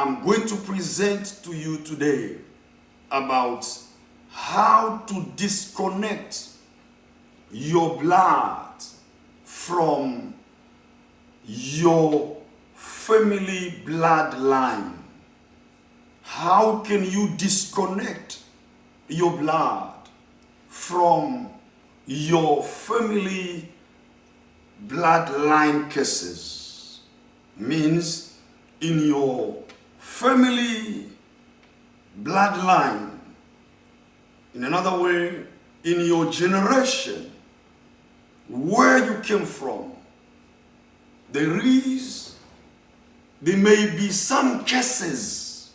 I'm going to present to you today about how to disconnect your blood from your family bloodline. How can you disconnect your blood from your family bloodline cases? Means in your family bloodline, in another way, in your generation, where you came from, there may be some cases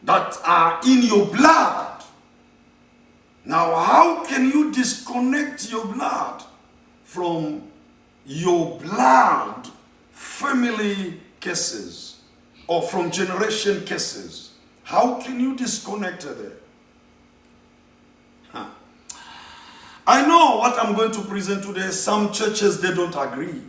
that are in your blood. Now, how can you disconnect your blood from your blood family cases or from generation cases? How can you disconnect it? I know what I'm going to present today. Some churches, they don't agree.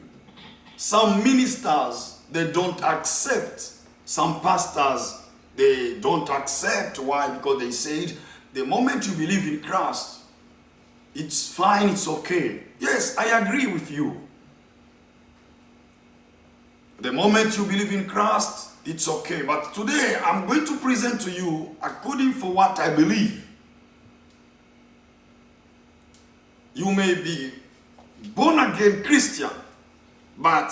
Some ministers, they don't accept. Some pastors, they don't accept. Why? Because they said, the moment you believe in Christ, it's fine, it's okay. Yes, I agree with you. The moment you believe in Christ, it's okay. But today, I'm going to present to you according to what I believe. You may be born-again Christian, but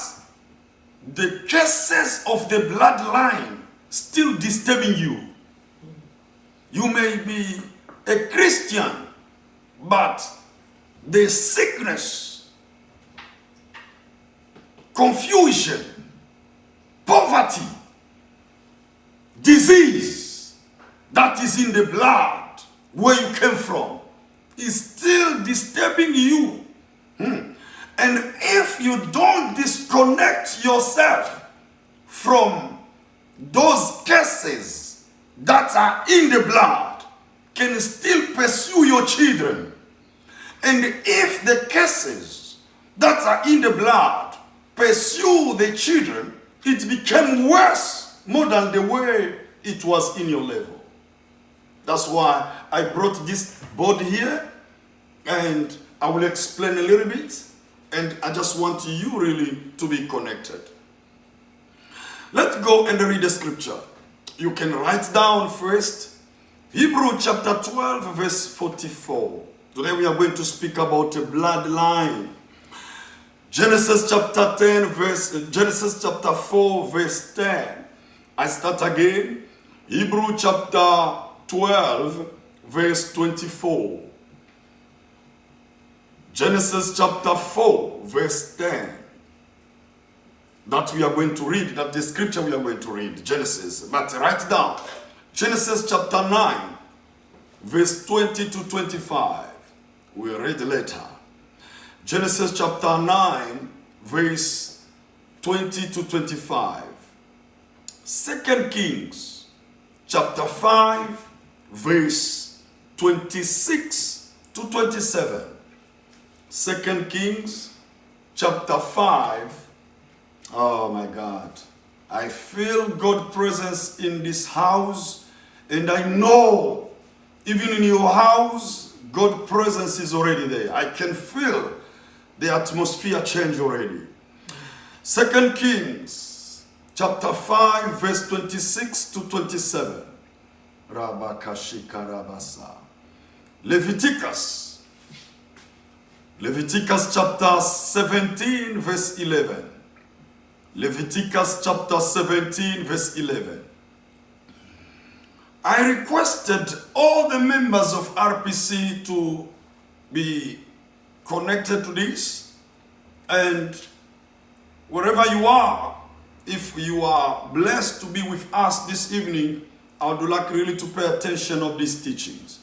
the cases of the bloodline still disturbing you. You may be a Christian, but the sickness, confusion, poverty, disease that is in the blood where you came from is still disturbing you. And if you don't disconnect yourself from those cases that are in the blood, can still pursue your children. And if the cases that are in the blood pursue the children, it became worse more than the way it was in your level. That's why I brought this board here, and I will explain a little bit, and I just want you really to be connected. Let's go and read the scripture. You can write down first Hebrew chapter 12 verse 44. Today we are going to speak about a bloodline. Genesis chapter 4 verse 10. I start again. Hebrew chapter 12 verse 24. Genesis chapter 4 verse 10. That we are going to read, that the scripture we are going to read, Genesis. But write down Genesis chapter 9 verse 20 to 25. We'll read later. Genesis chapter 9 verse 20 to 25. 2 Kings chapter 5 verse 26 to 27. 2 Kings chapter 5. Oh my God. I feel God's presence in this house, and I know even in your house, God's presence is already there. I can feel the atmosphere change already. 2 Kings chapter 5 verse 26 to 27. Rabakashikarabasa. Leviticus chapter 17 verse 11. Leviticus chapter 17 verse 11. I requested all the members of RPC to be connected to this, and wherever you are, if you are blessed to be with us this evening, I would like really to pay attention of these teachings.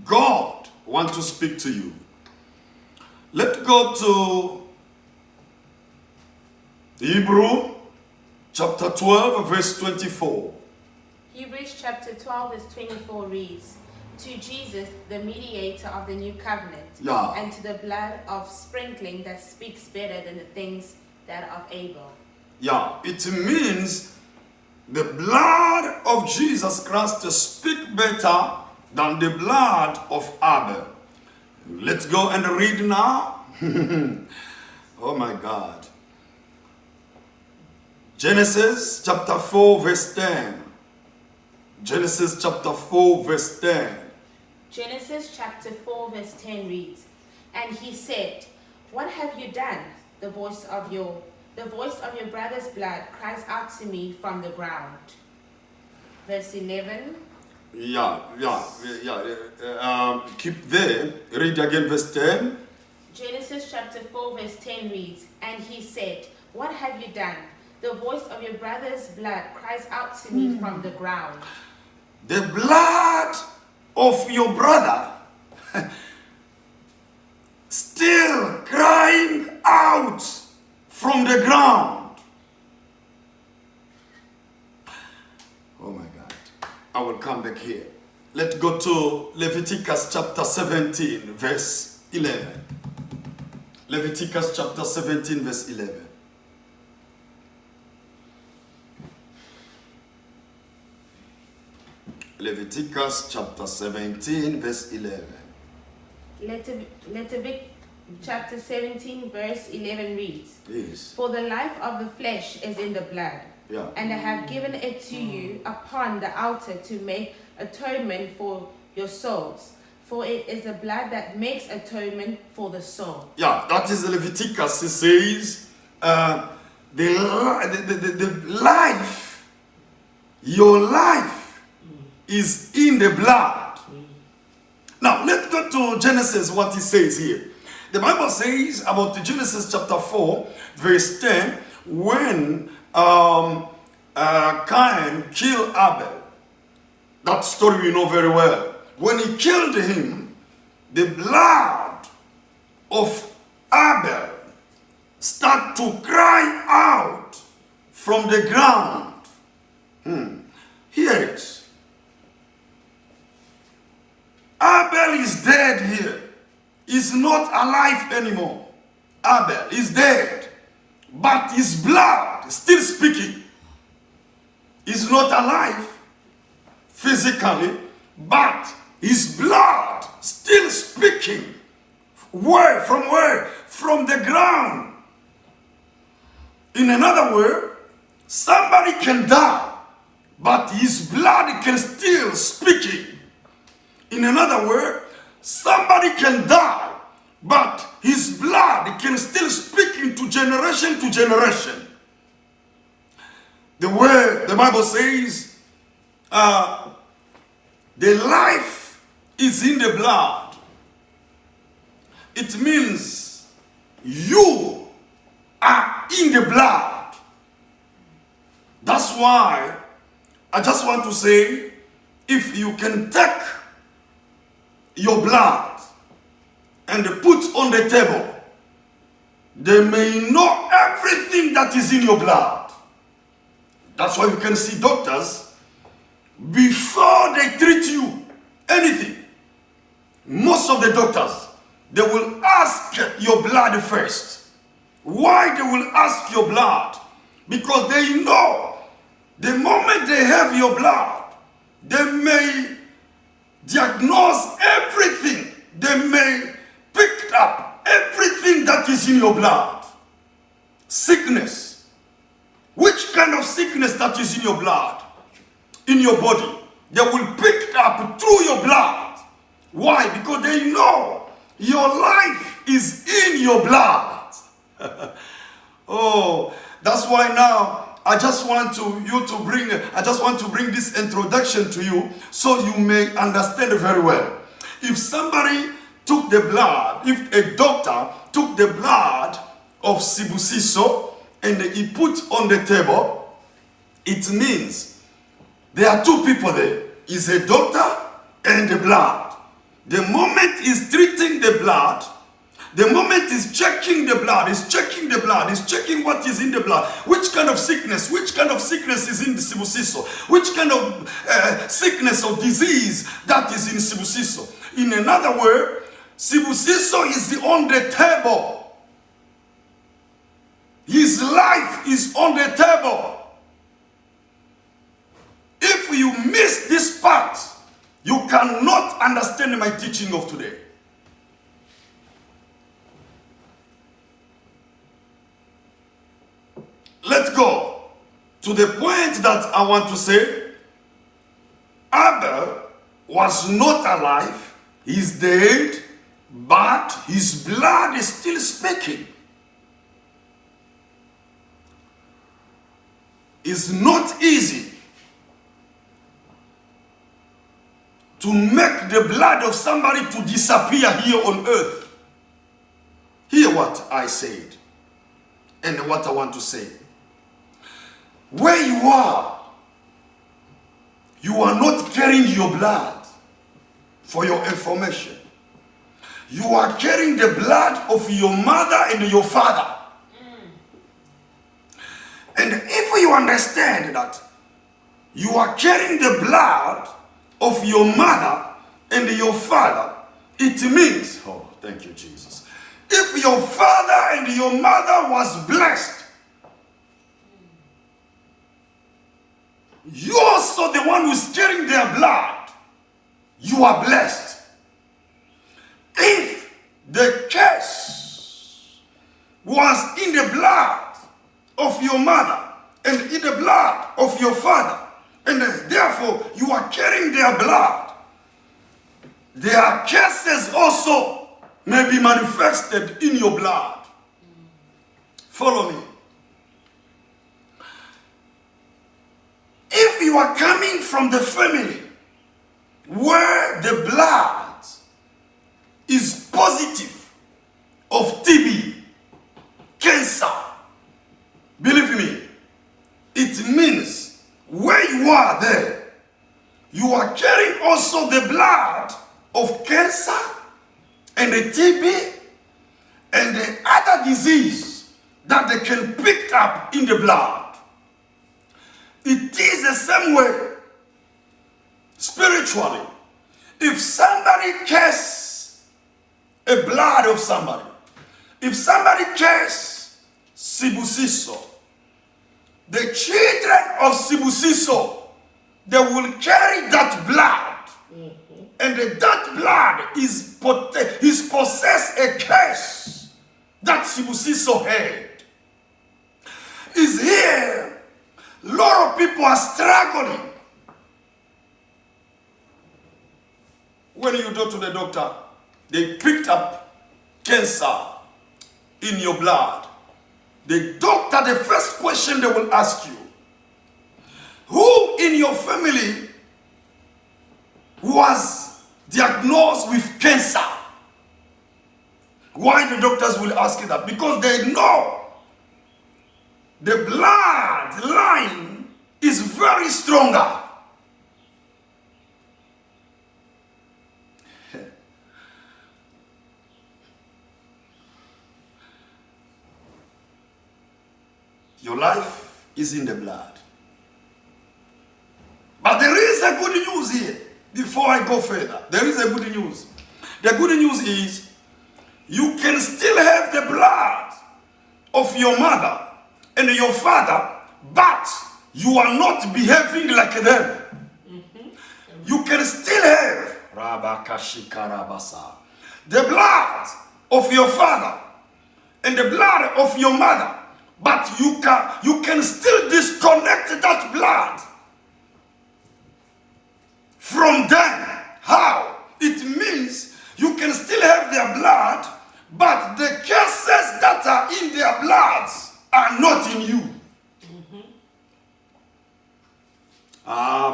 God wants to speak to you. Let's go to Hebrew chapter 12 verse 24. Hebrews chapter 12 verse 24 reads, to Jesus, the mediator of the new covenant, and to the blood of sprinkling that speaks better than the things that of Abel. Yeah, it means the blood of Jesus Christ speak better than the blood of Abel. Let's go and read now. Oh my God. Genesis chapter 4 verse 10. Genesis chapter 4 verse 10. Genesis chapter 4 verse 10 reads, "And he said, What have you done? The voice of your brother's blood cries out to me from the ground." Verse 11. Keep there. Read again verse 10. Genesis chapter 4 verse 10 reads, "And he said, What have you done? The voice of your brother's blood cries out to me from the ground." The blood of your brother still crying out from the ground. Oh my God. I will come back here. Let's go to Leviticus chapter 17 verse 11. Leviticus chapter 17 verse 11. Leviticus chapter 17 verse 11. Leviticus chapter 17 verse 11 reads, Yes. "For the life of the flesh is in the blood, Yeah. and I have given it to you upon the altar to make atonement for your souls. For it is the blood that makes atonement for the soul." Yeah, that is Leviticus. It says, the life, your life is in the blood. Now, let's go to Genesis, what it says here. The Bible says about Genesis chapter 4, verse 10, when Cain killed Abel. That story we know very well. When he killed him, the blood of Abel started to cry out from the ground. Hear it. Abel is dead here. He's not alive anymore. Abel is dead. But his blood is still speaking. He's not alive physically, but his blood still speaking. Where? From where? From the ground. In another word, somebody can die, but his blood can still speaking. In another word, somebody can die, but his blood can still speak into generation to generation. The word, the Bible says, the life is in the blood. It means you are in the blood. That's why I just want to say, if you can take your blood and put on the table, they may know everything that is in your blood. That's why you can see doctors, before they treat you anything, most of the doctors, they will ask your blood first. Why they will ask your blood? Because they know the moment they have your blood, they may diagnose everything. They may pick up everything that is in your blood. Sickness. Which kind of sickness that is in your blood? In your body. They will pick it up through your blood. Why? Because they know your life is in your blood. Oh, that's why now I just want to bring this introduction to you so you may understand very well. If somebody took the blood, if a doctor took the blood of Sibusiso and he put on the table, it means there are two people there. Is a doctor and the blood. The moment he's treating the blood, the moment he's checking the blood, he's checking what is in the blood. Which kind of sickness is in the Sibusiso? Which kind of sickness or disease that is in Sibusiso? In another word, Sibusiso is on the table. His life is on the table. If you miss this part, you cannot understand my teaching of today. Let's go to the point that I want to say. Abel was not alive, he's dead, but his blood is still speaking. It's not easy to make the blood of somebody to disappear here on earth. Hear what I said and what I want to say. Where you are not carrying your blood. For your information, you are carrying the blood of your mother and your father. And if you understand that you are carrying the blood of your mother and your father, it means, oh, thank you, Jesus. If your father and your mother was blessed, you also the one who's carrying their blood, you are blessed. If the curse was in the blood of your mother and in the blood of your father, and therefore you are carrying their blood, their curses also may be manifested in your blood. Follow me. If you are coming from the family where the blood is positive of TB, cancer, believe me, it means where you are there, you are carrying also the blood of cancer and the TB and the other disease that they can pick up in the blood. It is the same way spiritually. If somebody cares a blood of somebody, if somebody cares Sibusiso, the children of Sibusiso, they will carry that blood. And that blood is possess a curse that Sibusiso had. Is here. A lot of people are struggling. When you go to the doctor, they picked up cancer in your blood. The doctor, the first question they will ask you, who in your family was diagnosed with cancer? Why the doctors will ask you that? Because they know the blood line is very stronger. Your life is in the blood. But there is a good news here. Before I go further, there is a good news. The good news is you can still have the blood of your mother and your father, but you are not behaving like them. You can still have the blood of your father and the blood of your mother, but you can still disconnect that blood from them. How? It means you can still have their blood, but the curses that are in their bloods are not in you.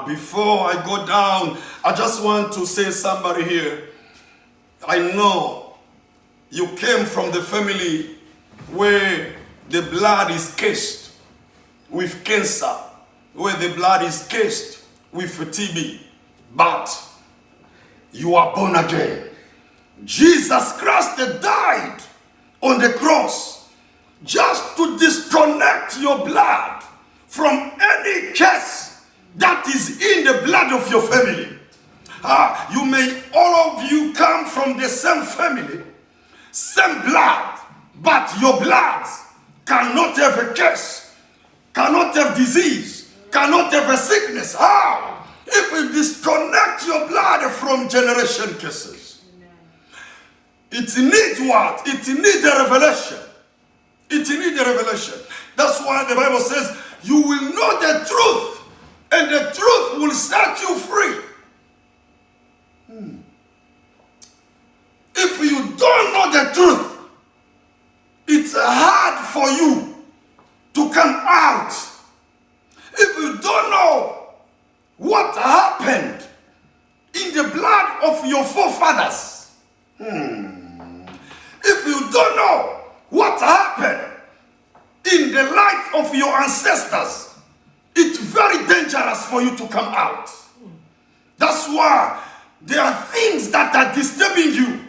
Before I go down, I just want to say somebody here. I know you came from the family where the blood is cased with cancer, where the blood is cased with TB, but you are born again. Jesus Christ died on the cross just to disconnect your blood from any curse that is in the blood of your family. You may, all of you come from the same family, same blood, but your bloods cannot have a curse, cannot have disease, cannot have a sickness. How? If you disconnect your blood from generation curses. It needs what? It needs a revelation. It needs a revelation. That's why the Bible says, you will know the truth, and the truth will set you free. If you don't know the truth, it's hard for you to come out. If you don't know what happened in the blood of your forefathers, if you don't know what happened in the life of your ancestors, it's very dangerous for you to come out. That's why there are things that are disturbing you.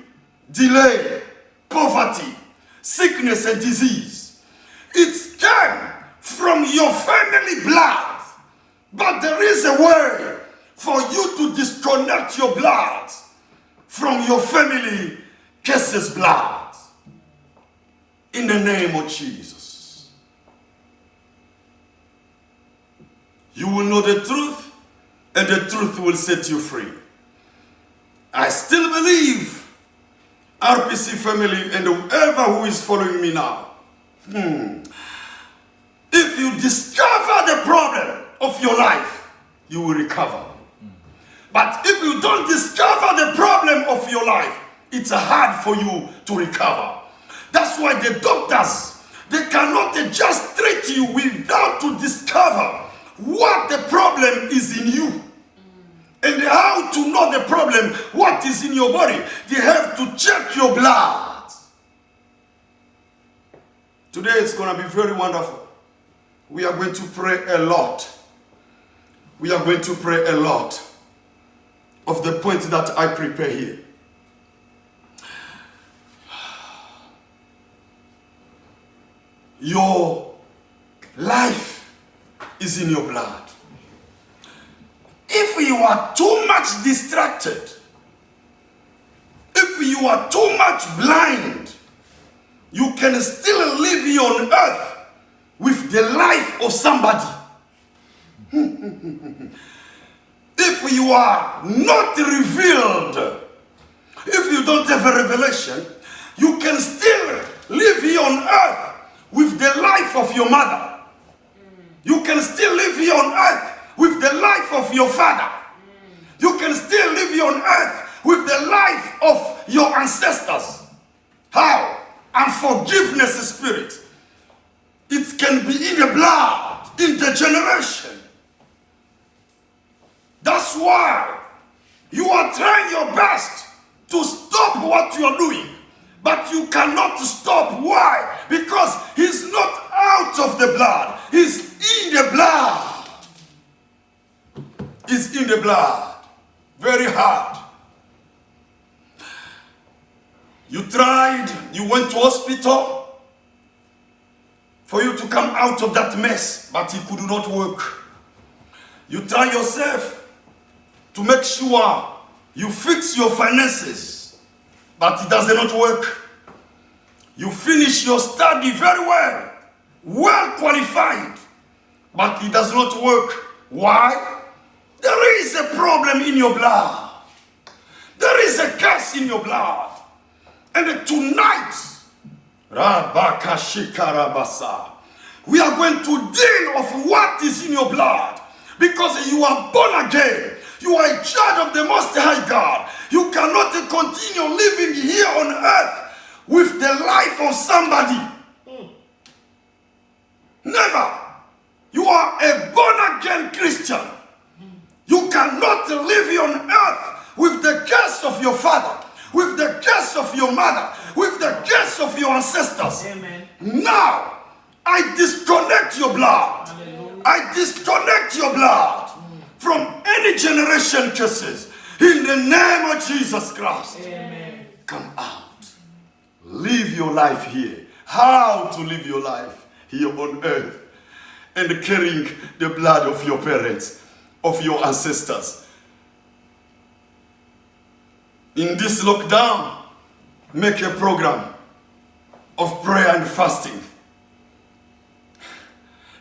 Delay, poverty, sickness and disease. It came from your family blood. But there is a way for you to disconnect your blood from your family curses blood. In the name of Jesus. You will know the truth, and the truth will set you free. I still believe, RPC family and whoever who is following me now, if you discover the problem of your life, you will recover. But if you don't discover the problem of your life, it's hard for you to recover. That's why the doctors, they cannot just treat you without to discover what the problem is in you. And how to know the problem, what is in your body. They have to check your blood. Today it's going to be very wonderful. We are going to pray a lot. We are going to pray a lot of the point that I prepare here. Your life is in your blood. If you are too much distracted, if you are too much blind, you can still live here on earth with the life of somebody. If you are not revealed, if you don't have a revelation, you can still live here on earth with the life of your mother. You can still live here on earth with the life of your father. You can still live here on earth with the life of your ancestors. How? Unforgiveness spirit. It can be in the blood, in the generation. That's why you are trying your best to stop what you are doing. But you cannot stop. Why? Because he's not out of the blood. He's in the blood. He's in the blood. Very hard. You tried, you went to hospital for you to come out of that mess, but it could not work. You try yourself to make sure you fix your finances, but it does not work. You finish your study very well, well qualified, but it does not work. Why? There is a problem in your blood. There is a curse in your blood. And tonight, we are going to deal with what is in your blood. Because you are born again. You are a child of the Most High God. You cannot continue living here on earth with the life of somebody. Never. You are a born again Christian. You cannot live here on earth with the curse of your father, with the curse of your mother, with the curse of your ancestors. Amen. Now, I disconnect your blood. Hallelujah. I disconnect your blood from any generation curses. In the name of Jesus Christ. Amen. Come out. Live your life here. How to live your life here on earth. And carrying the blood of your parents, of your ancestors. In this lockdown, make a program of prayer and fasting.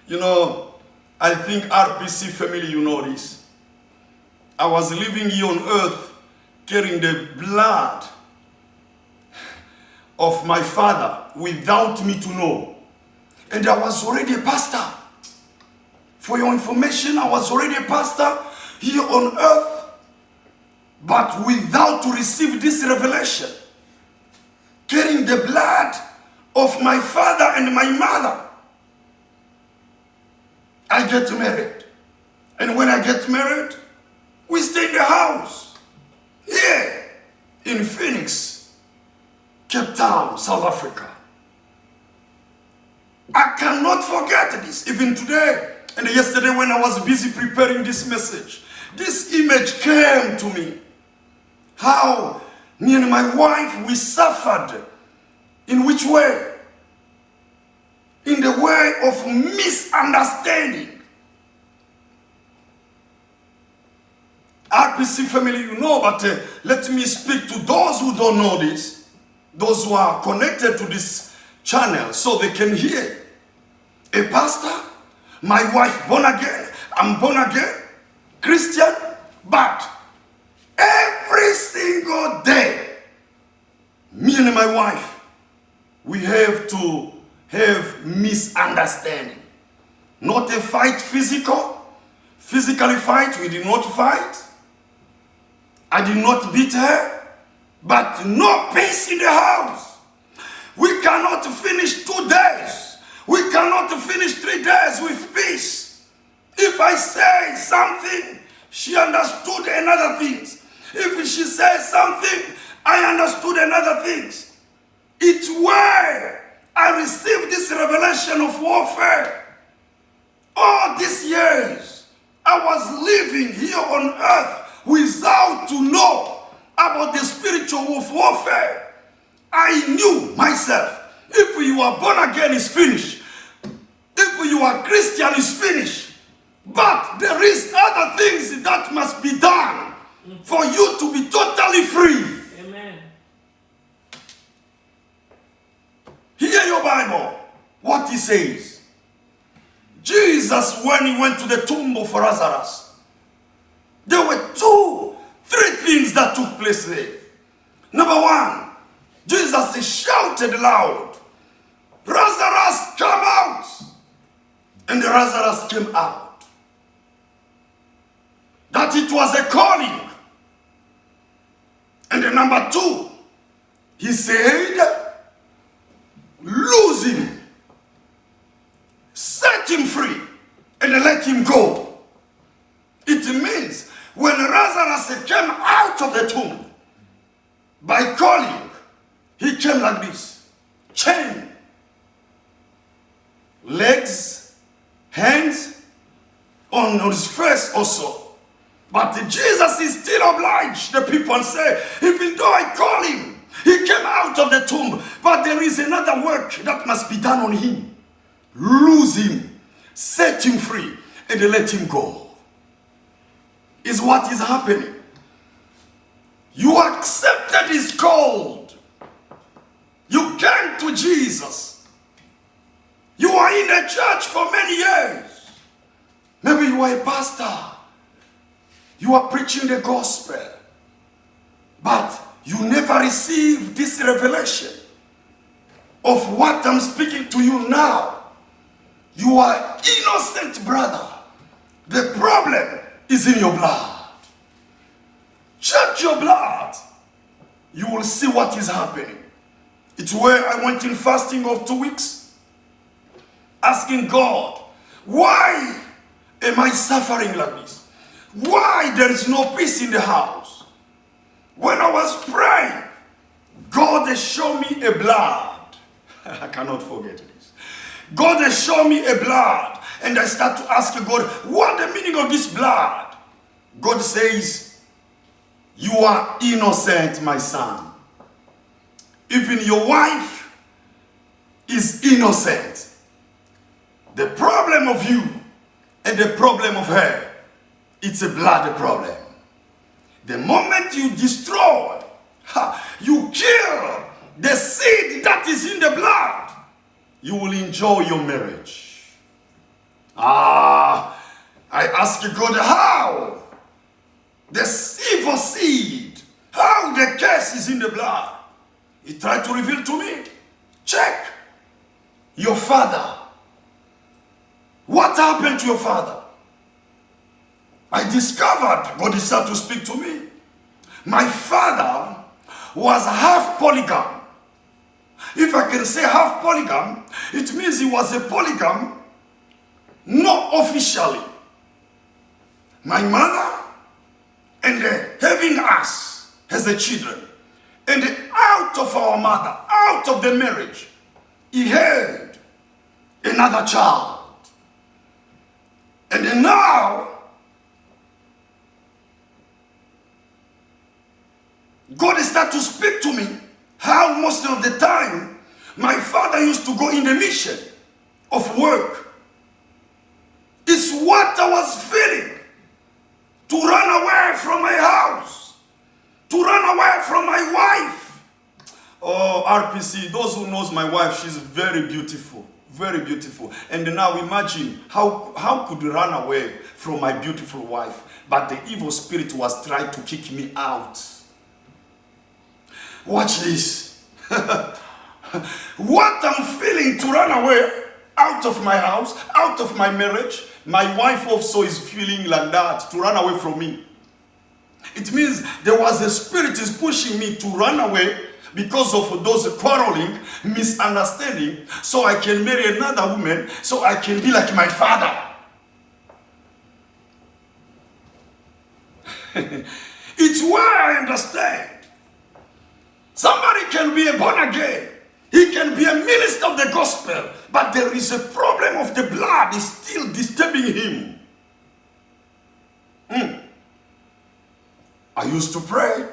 You know, I think RPC family, you know this. I was living here on earth carrying the blood of my father without me to know. And I was already a pastor. For your information, I was already a pastor here on earth, but without to receive this revelation. Carrying the blood of my father and my mother. I get married. And when I get married, we stay in the house. Here in Phoenix, Cape Town, South Africa. I cannot forget this. Even today and yesterday when I was busy preparing this message, this image came to me. How me and my wife, we suffered. In which way? In the way of misunderstanding. RPC family, you know, but let me speak to those who don't know this, those who are connected to this channel, so they can hear. A pastor, my wife born again, I'm born again, Christian, but every single day, me and my wife, we have to have misunderstanding. Not a fight physically fight, we did not fight. I did not beat her, but no peace in the house. We cannot finish 2 days. We cannot finish 3 days with peace. If I say something, she understood another things. If she says something, I understood another things. It's where I received this revelation of warfare. All these years, I was living here on earth without to know about the spiritual warfare. I knew myself. If you are born again, it's finished. If you are Christian, it's finished. But there is other things that must be done for you to be totally free. Amen. Hear your Bible, what he says. Jesus, when he went to the tomb of Lazarus, there were 2, 3 things that took place there. Number 1, Jesus shouted loud, Lazarus, come out! And Lazarus came out. That it was a calling. And number 2, he said, lose him, set him free, and let him go. It means when Lazarus came out of the tomb, by calling, he came like this, chain, legs, hands, on his face also. But Jesus is still obliged the people and say, even though I call him, he came out of the tomb, but there is another work that must be done on him. Lose him, set him free, and let him go. Is what is happening. You accepted his call. You came to Jesus. You are in the church for many years. Maybe you are a pastor. You are preaching the gospel. But you never received this revelation of what I'm speaking to you now. You are innocent, brother. The problem is in your blood. Check your blood. You will see what is happening. It's where I went in fasting of 2 weeks, asking God, why am I suffering like this? Why there is no peace in the house? When I was praying, God has shown me a blood. I cannot forget this. God has shown me a blood. And I start to ask God, what the meaning of this blood? God says, you are innocent, my son. Even your wife is innocent. The problem of you and the problem of her, it's a blood problem. The moment you destroy, you kill the seed that is in the blood, you will enjoy your marriage. I ask God how the evil seed, how the curse is in the blood. He tried to reveal to me. Check your father. What happened to your father? I discovered God started to speak to me. My father was half polygam. If I can say half polygam, it means he was a polygam, not officially. My mother and having us as a children, and out of our mother, out of the marriage, he had another child. And now, God started to speak to me how most of the time my father used to go in the mission of work. It's what I was feeling. To run away from my house. To run away from my wife. Oh, RPC, those who knows my wife, she's very beautiful. Very beautiful. And now imagine how could you run away from my beautiful wife? But the evil spirit was trying to kick me out. Watch this. What I'm feeling to run away out of my house, out of my marriage, my wife also is feeling like that, to run away from me. It means there was a spirit is pushing me to run away because of those quarreling, misunderstanding, so I can marry another woman, so I can be like my father. It's where I understand. Somebody can be a born again. He can be a minister of the gospel, but there is a problem of the blood is still disturbing him. I used to pray.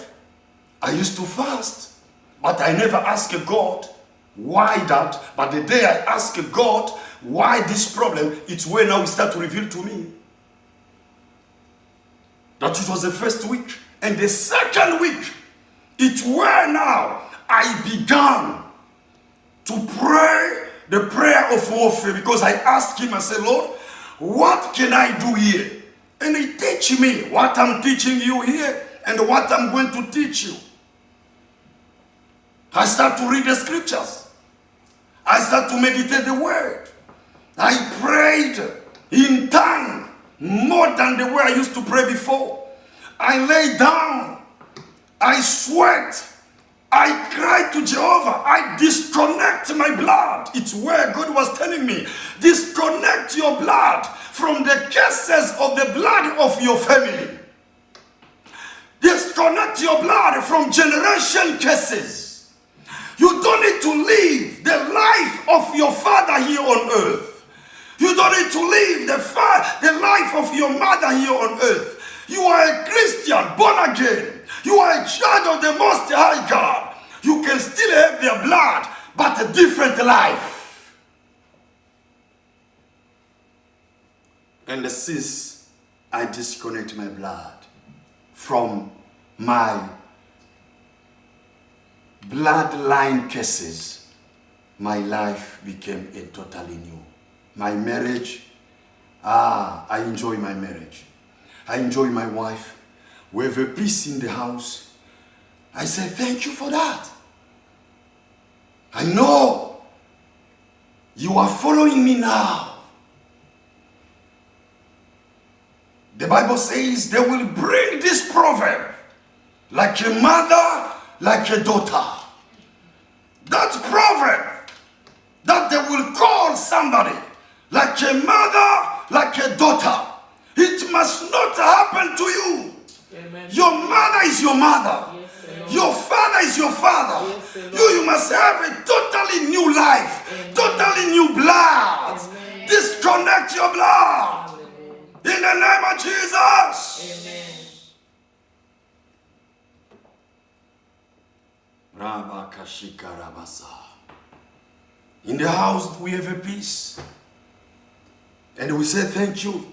I used to fast. But I never asked God why that. But the day I asked God why this problem, it's when now He started to reveal to me that it was the first week. And the second week, it's where now I began to pray the prayer of warfare, because I asked Him, I said, Lord, what can I do here? And He teach me what I'm teaching you here and what I'm going to teach you. I start to read the scriptures. I start to meditate the word. I prayed in tongue more than the way I used to pray before. I lay down. I sweat. I cried to Jehovah. I disconnect my blood. It's where God was telling me, disconnect your blood from the curses of the blood of your family. Disconnect your blood from generation curses. You don't need to live the life of your father here on earth. You don't need to live the life of your mother here on earth. You are a Christian, born again. You are a child of the Most High God. You can still have their blood, but a different life. And since I disconnect my blood from my bloodline curses, my life became a totally new. My marriage, I enjoy my marriage. I enjoy my wife. We have a peace in the house. I say thank you for that. I know you are following me now. The Bible says they will bring this proverb like a mother, like a daughter. That proverb that they will call somebody like a mother, like a daughter. It must not happen to you. Amen. Your mother is your mother. Yes, your father is your father. Yes, you must have a totally new life. Amen. Totally new blood. Amen. Disconnect your blood. Amen. In the name of Jesus. Amen. In the house we have a peace. And we say thank you.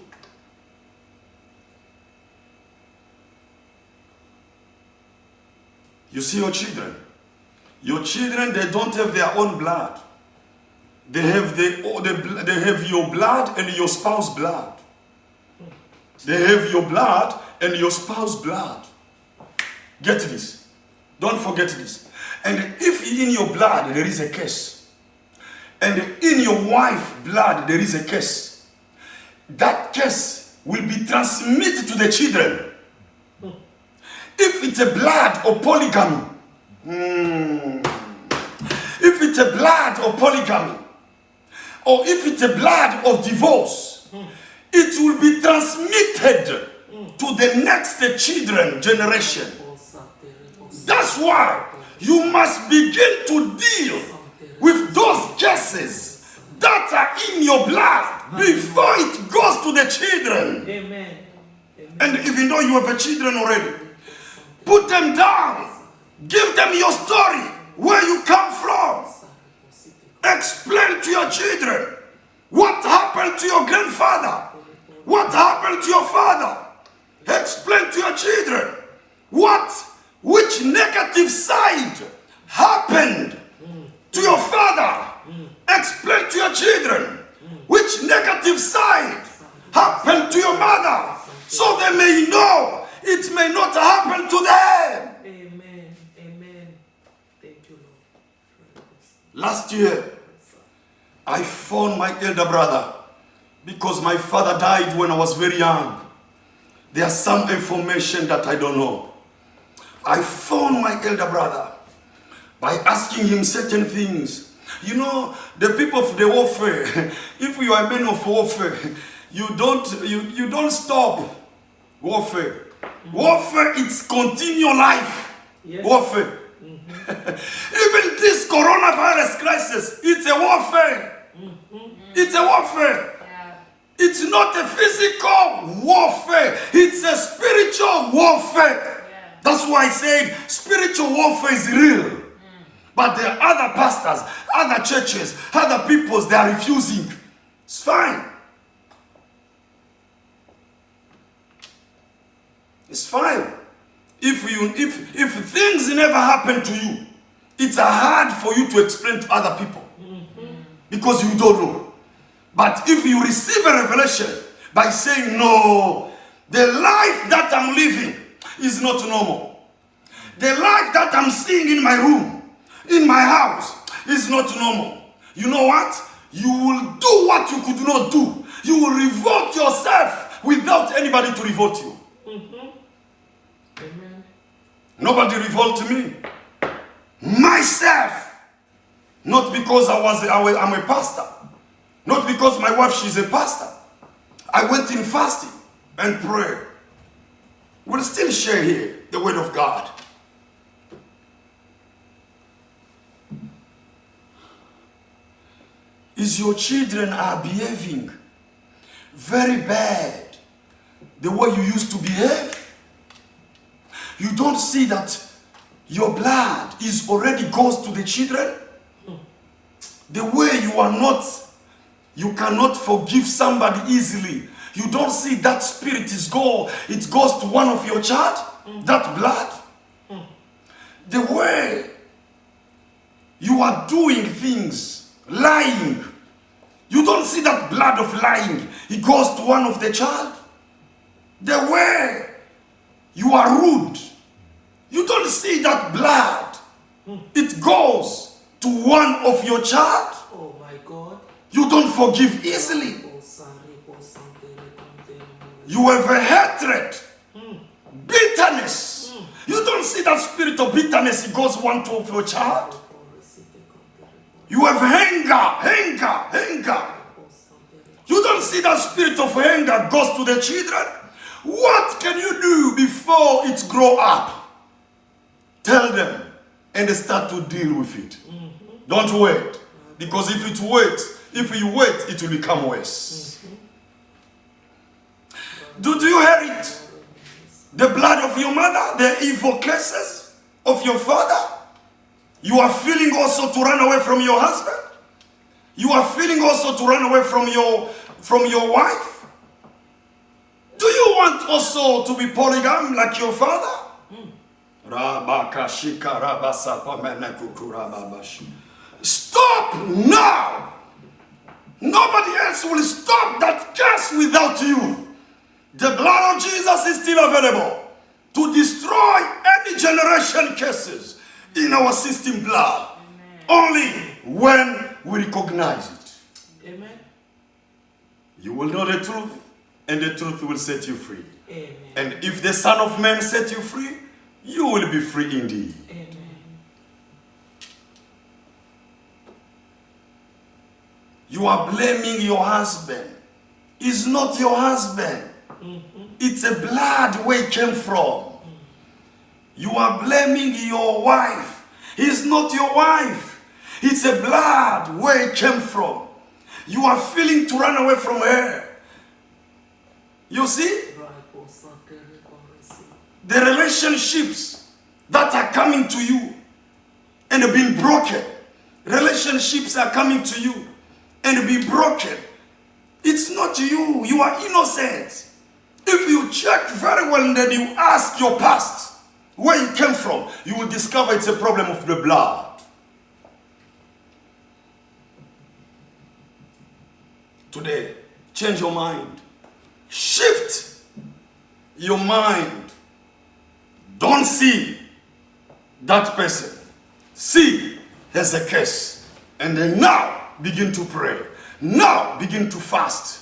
You see your children. Your children, they don't have their own blood. They have they have your blood and your spouse's blood. They have your blood and your spouse's blood. Get this. Don't forget this. And if in your blood there is a curse, and in your wife's blood there is a curse, that curse will be transmitted to the children. If it's a blood of polygamy, if it's a blood of polygamy, or if it's a blood of divorce, it will be transmitted to the next children generation. That's why you must begin to deal with those cases that are in your blood before it goes to the children. Amen. And even though you have a children already, put them down. Give them your story, where you come from. Explain to your children what happened to your grandfather, what happened to your father. Explain to your children which negative side happened to your father. Explain to your children which negative side happened to your mother, so they may know it may not happen to them. Amen. Amen. Thank you, Lord. Last year, I found my elder brother because my father died when I was very young. There's some information that I don't know. I found my elder brother by asking him certain things. You know, the people of the warfare, if you are men of warfare, you don't stop warfare. Warfare, it's continual life. Yes. Warfare. Even this coronavirus crisis, it's a warfare. It's a warfare. Yeah. It's not a physical warfare. It's a spiritual warfare. Yeah. That's why I said spiritual warfare is real. But there are other pastors, other churches, other peoples, they are refusing. It's fine. It's fine. If things never happen to you, it's hard for you to explain to other people. Because you don't know. But if you receive a revelation by saying, no, the life that I'm living is not normal. The life that I'm seeing in my room, in my house, is not normal. You know what? You will do what you could not do. You will revolt yourself without anybody to revolt you. Amen. Nobody revolted me. Myself. Not because I'm a pastor. Not because my wife, she's a pastor. I went in fasting and prayer. We'll still share here the word of God. Is your children are behaving very bad the way you used to behave? You don't see that your blood is already goes to the children? The way you cannot forgive somebody easily. You don't see that spirit it goes to one of your child, that blood. The way you are doing things, lying, you don't see that blood of lying, it goes to one of the child. The way you are rude, you don't see that blood, it goes to one of your child. Oh my God. You don't forgive easily. You have a hatred, bitterness. You don't see that spirit of bitterness, it goes one to of your child. You have anger. You don't see that spirit of anger goes to the children. What can you do before it grow up? Tell them and they start to deal with it. Don't wait. Because if you wait, it will become worse. Do you hear it? The blood of your mother, the evil cases of your father. You are feeling also to run away from your husband. You are feeling also to run away from your wife. Do you want also to be polygam like your father? Stop now. Nobody else will stop that curse without you. The blood of Jesus is still available to destroy any generation curses in our system blood. Only when we recognize it. Amen. You will know the truth, and the truth will set you free. Amen. And if the Son of Man set you free, you will be free indeed. Amen. You are blaming your husband. It's not your husband. It's a blood where it came from. You are blaming your wife. It's not your wife. It's a blood where it came from. You are feeling to run away from her. You see? The relationships that are coming to you and have been broken. Relationships are coming to you and be broken. It's not you. You are innocent. If you check very well and then you ask your past where you came from, you will discover it's a problem of the blood. Today, change your mind. Shift your mind. Don't see that person. See as a curse. And then now begin to pray. Now begin to fast.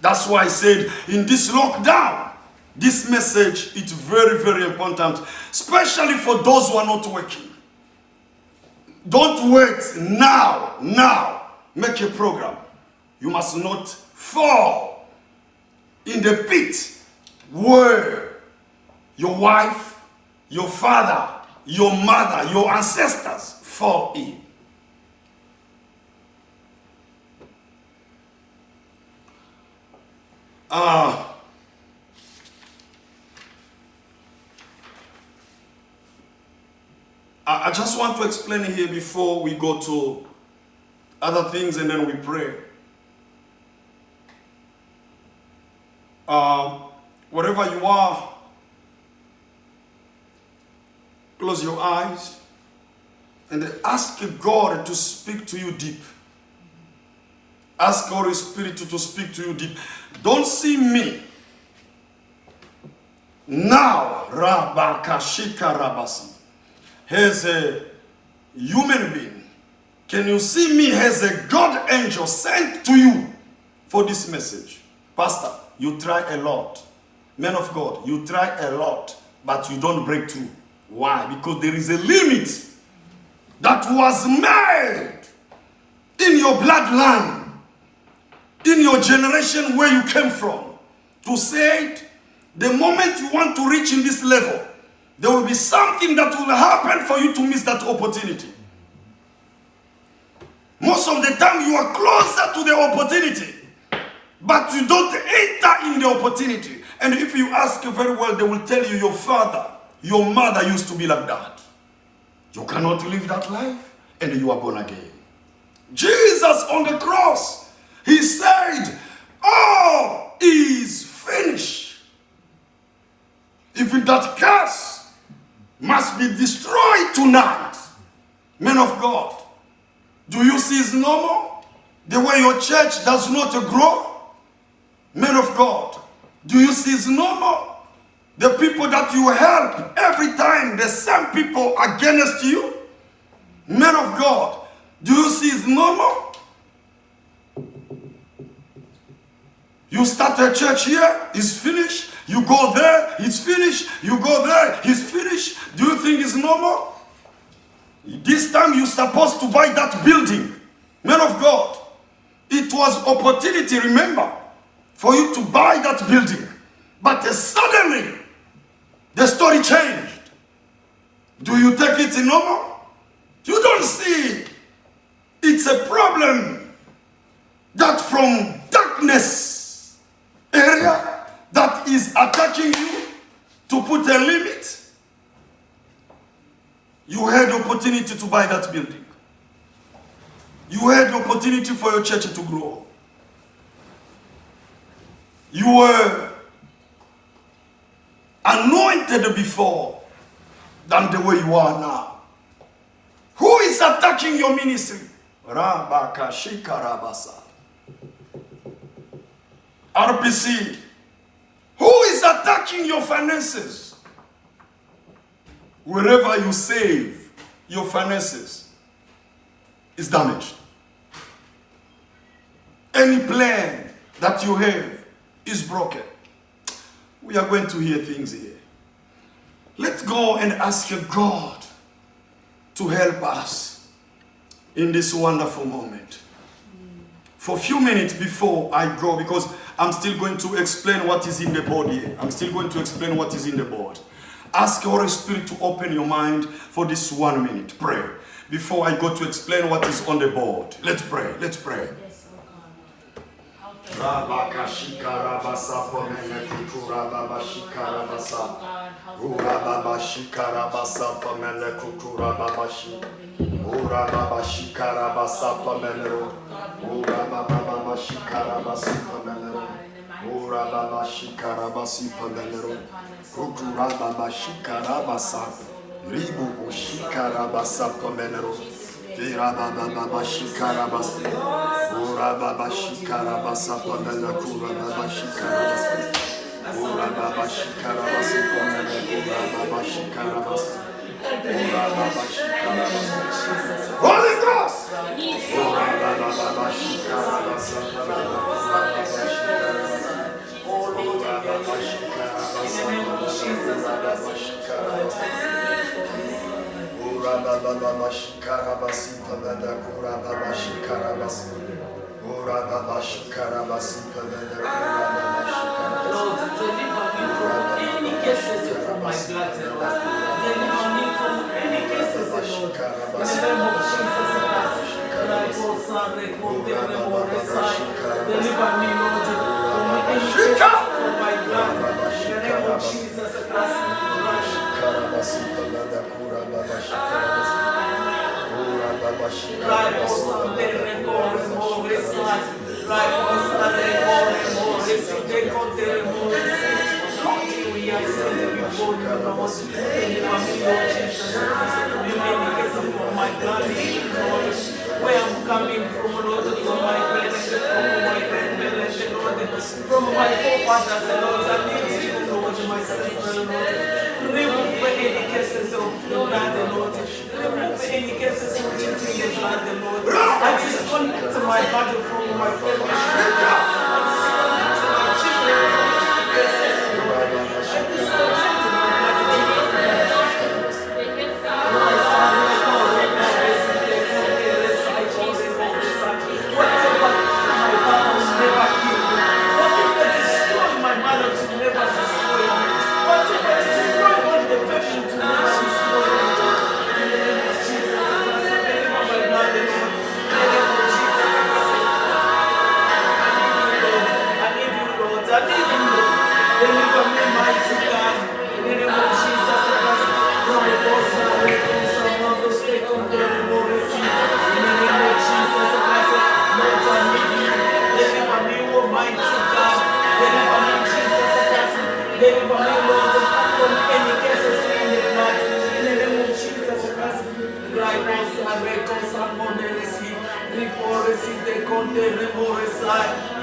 That's why I said in this lockdown, this message is very, very important, especially for those who are not working. Don't wait now. Make a program. You must not fall in the pit where your wife, your father, your mother, your ancestors fall in. I just want to explain here before we go to other things and then we pray. Wherever you are, close your eyes and ask God to speak to you deep. Ask Holy Spirit to speak to you deep. Don't see me now, Rabakashika Rabasi, as a human being. Can you see me as a God angel sent to you for this message? Pastor, you try a lot. Man of God, you try a lot, but you don't break through. Why? Because there is a limit that was made in your bloodline, in your generation where you came from, to say it, the moment you want to reach in this level, there will be something that will happen for you to miss that opportunity. Most of the time you are closer to the opportunity, but you don't enter in the opportunity. And if you ask very well, they will tell you your father, your mother used to be like that. You cannot live that life, and you are born again. Jesus on the cross, he said, all is finished. Even that curse must be destroyed tonight. Men of God, do you see it's normal? The way your church does not grow? Men of God, do you see it's normal? The people that you help every time, the same people against you? Men of God, do you see it's normal? You start a church here, it's finished. You go there, it's finished. You go there, it's finished. Do you think it's normal? This time you're supposed to buy that building. Man of God, it was opportunity, remember, for you to buy that building. But suddenly, the story changed. Do you take it normal? You don't see. It's a problem that from darkness area that is attacking you to put a limit. You had the opportunity to buy that building. You had the opportunity for your church to grow. You were anointed before than the way you are now. Who is attacking your ministry? Rabakashikarabasa. RPC, who is attacking your finances? Wherever you save, your finances is damaged. Any plan that you have is broken. We are going to hear things here. Let's go and ask God to help us in this wonderful moment. For a few minutes before I go, because I'm still going to explain what is in the board here. I'm still going to explain what is in the board. Ask Holy Spirit to open your mind for this 1 minute. Pray. Before I go to explain what is on the board. Let's pray. Let's pray. Holy Ghost! Where I'm coming from, Lord, from my parents, from my grandparents, Lord, from my forefathers, Lord, I need you, Lord, my sister, Lord. Remove any cases of blood, Lord. Remove any cases of cheating the blood, Lord. I disconnect my body from my family. I disconnect my children from the cases, Lord. I disconnect my body from the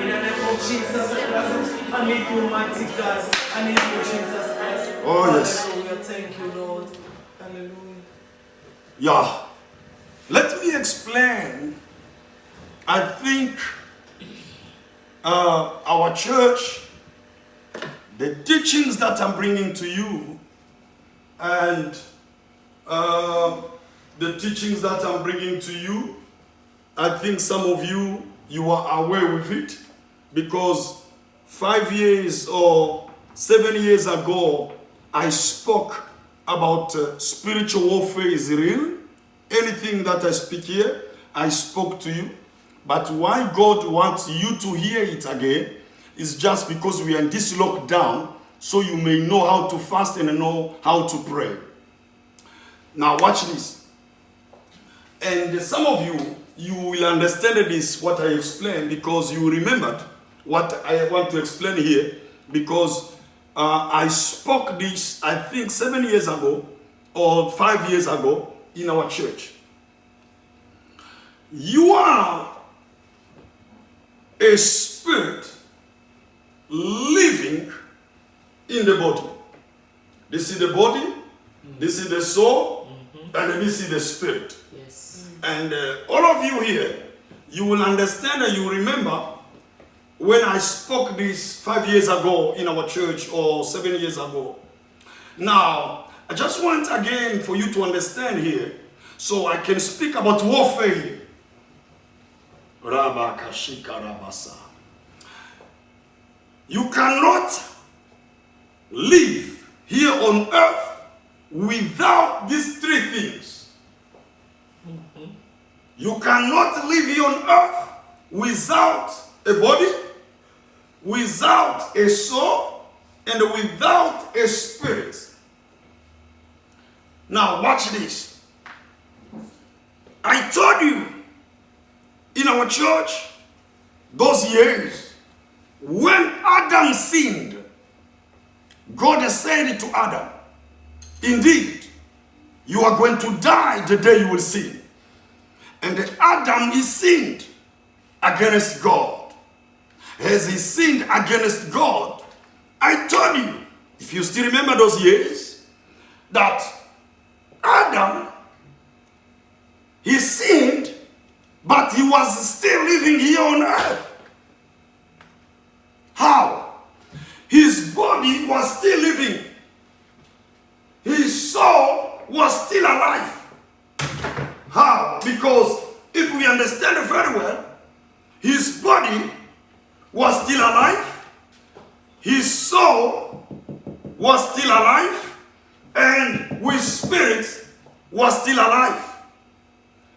in the name of Jesus Christ, I need you, mighty God. I need you, Jesus Christ. Oh, yes. Hallelujah. Thank you, Lord. Hallelujah. Yeah. Let me explain. I think our church, the teachings that I'm bringing to you, and the teachings that I'm bringing to you, I think some of you are aware with it, because 5 years or 7 years ago, I spoke about spiritual warfare is real. Anything that I speak here, I spoke to you. But why God wants you to hear it again is just because we are in this lockdown, so you may know how to fast and know how to pray. Now watch this. And some of you will understand this, what I explained, because you remembered what I want to explain here, because I spoke this, I think 7 years ago or 5 years ago in our church. You are a spirit living in the body. This is the body, this is the soul, and this is the spirit. Yes. And all of you here, you will understand and you remember when I spoke this 5 years ago in our church or 7 years ago. Now, I just want again for you to understand here so I can speak about warfare here. You cannot live here on earth without these three things. You cannot live here on earth without a body, without a soul, and without a spirit. Now watch this. I told you in our church those years when Adam sinned, God said to Adam, indeed, you are going to die the day you will sin. And Adam, he sinned against God. As he sinned against God, I told you, if you still remember those years, that Adam, he sinned, but he was still living here on earth. How? His body was still living. His soul was still alive. How? Because if we understand it very well, his body was still alive, his soul was still alive, and his spirit was still alive.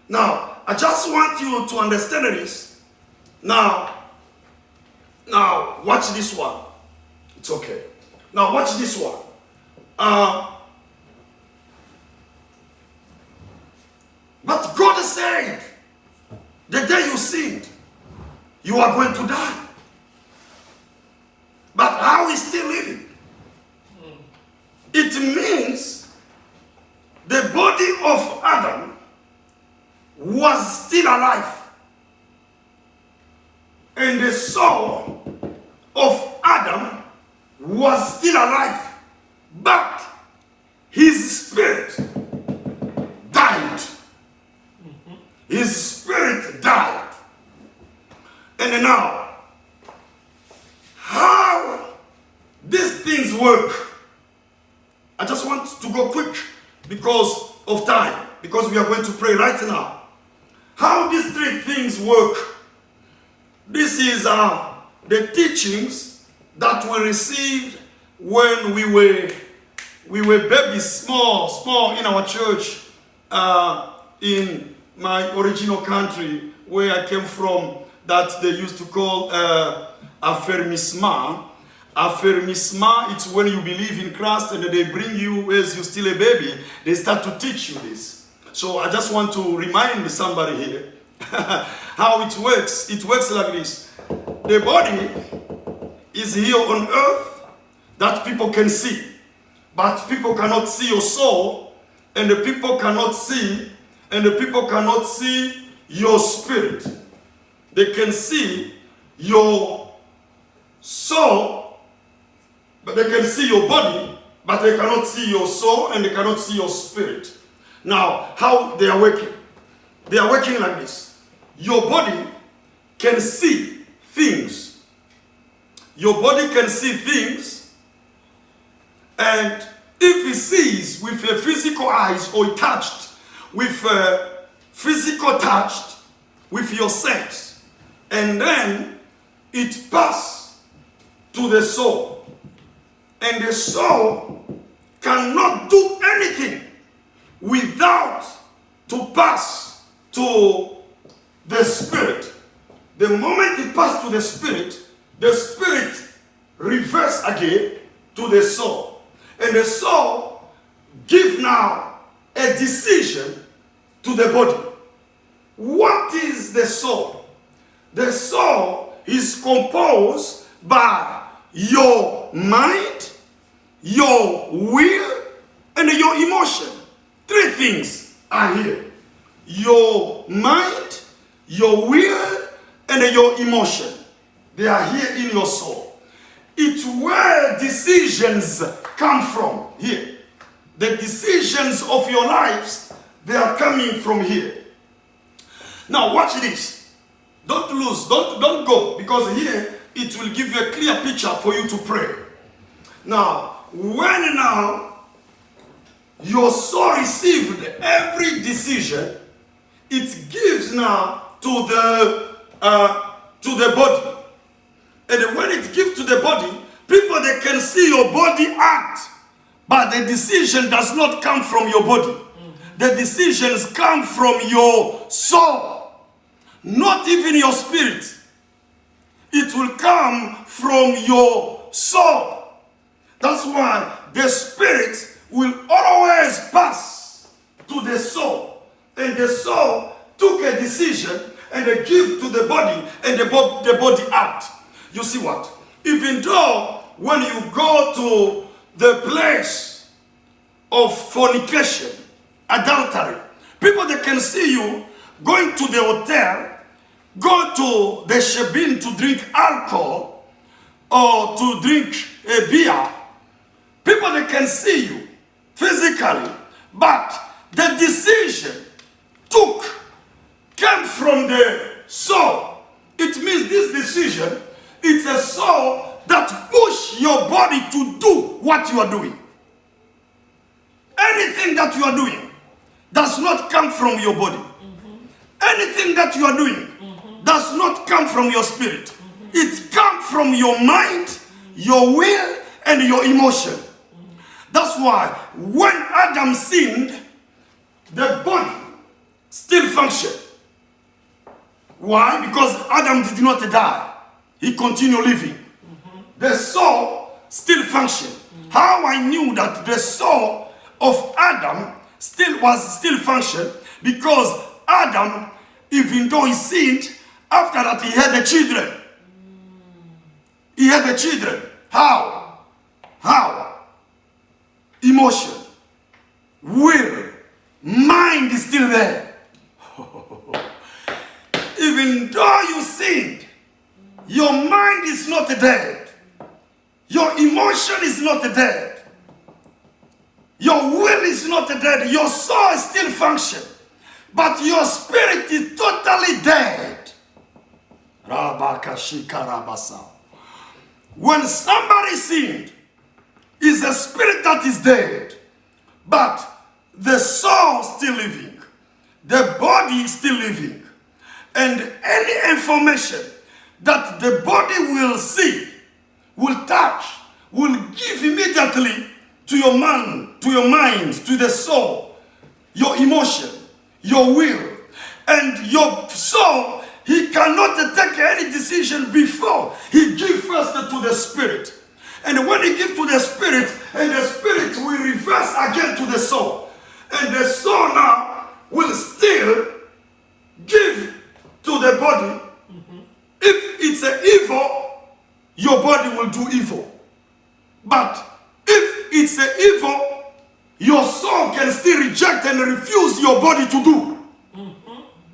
Now, I just want you to understand this. Now, watch this one. It's okay. Now, watch this one. But God said, the day you sinned, you are going to die. But how is still living? It means the body of Adam was still alive. And the soul of Adam was still alive. But his spirit died. His spirit died. And now, how these things work? I just want to go quick because of time, because we are going to pray right now. How these three things work? This is the teachings that we received when we were babies, small in our church, in my original country where I came from, that they used to call affermissement. Affermissement, it's when you believe in Christ and they bring you as you're still a baby, they start to teach you this. So I just want to remind somebody here how it works. It works like this. The body is here on earth that people can see, but people cannot see your soul, and the people cannot see, your spirit. They can see your soul, but they can see your body, but they cannot see your soul and they cannot see your spirit. Now, how they are working? They are working like this. Your body can see things. Your body can see things, and if it sees with a physical eyes or touched with a physical touch with your sense, and then it passes to the soul, and the soul cannot do anything without to pass to the spirit. The moment it passes to the spirit reverses again to the soul, and the soul gives now a decision to the body. What is the soul? The soul is composed by your mind, your will, and your emotion. Three things are here. Your mind, your will, and your emotion. They are here in your soul. It's where decisions come from. Here. The decisions of your lives, they are coming from here. Now watch this. Don't lose, don't go, because here it will give you a clear picture for you to pray. Now, when now your soul received every decision, it gives now to the body. And when it gives to the body, people, they can see your body act, but the decision does not come from your body. The decisions come from your soul, not even your spirit. It will come from your soul. That's why the spirit will always pass to the soul, and the soul took a decision and they give to the body, and the body act. You see what? Even though when you go to the place of fornication, adultery, people, they can see you going to the hotel, go to the shebeen to drink alcohol or to drink a beer. People, they can see you physically, but the decision came from the soul. It means this decision, it's a soul that push your body to do what you are doing. Anything that you are doing does not come from your body. Anything that you are doing does not come from your spirit. It comes from your mind, your will, and your emotion. That's why when Adam sinned, the body still functioned. Why? Because Adam did not die. He continued living. The soul still functioned. How I knew that the soul of Adam was still functioning? Because Adam, even though he sinned, after that he had the children. He had the children. How? Emotion, will, mind is still there. Even though you sinned, your mind is not dead. Your emotion is not dead. Your will is not dead. Your soul is still functioning. But your spirit is totally dead. When somebody sinned, it's a spirit that is dead. But the soul is still living. The body is still living. And any information that the body will see, will touch, will give immediately to your mind, to the soul, your emotion, your will, and your soul. He cannot take any decision before he gives first to the spirit. And when he gives to the spirit, and the spirit will reverse again to the soul. And the soul now will still give to the body. If it's an evil, your body will do evil. But if it's an evil, your soul can still reject and refuse your body to do.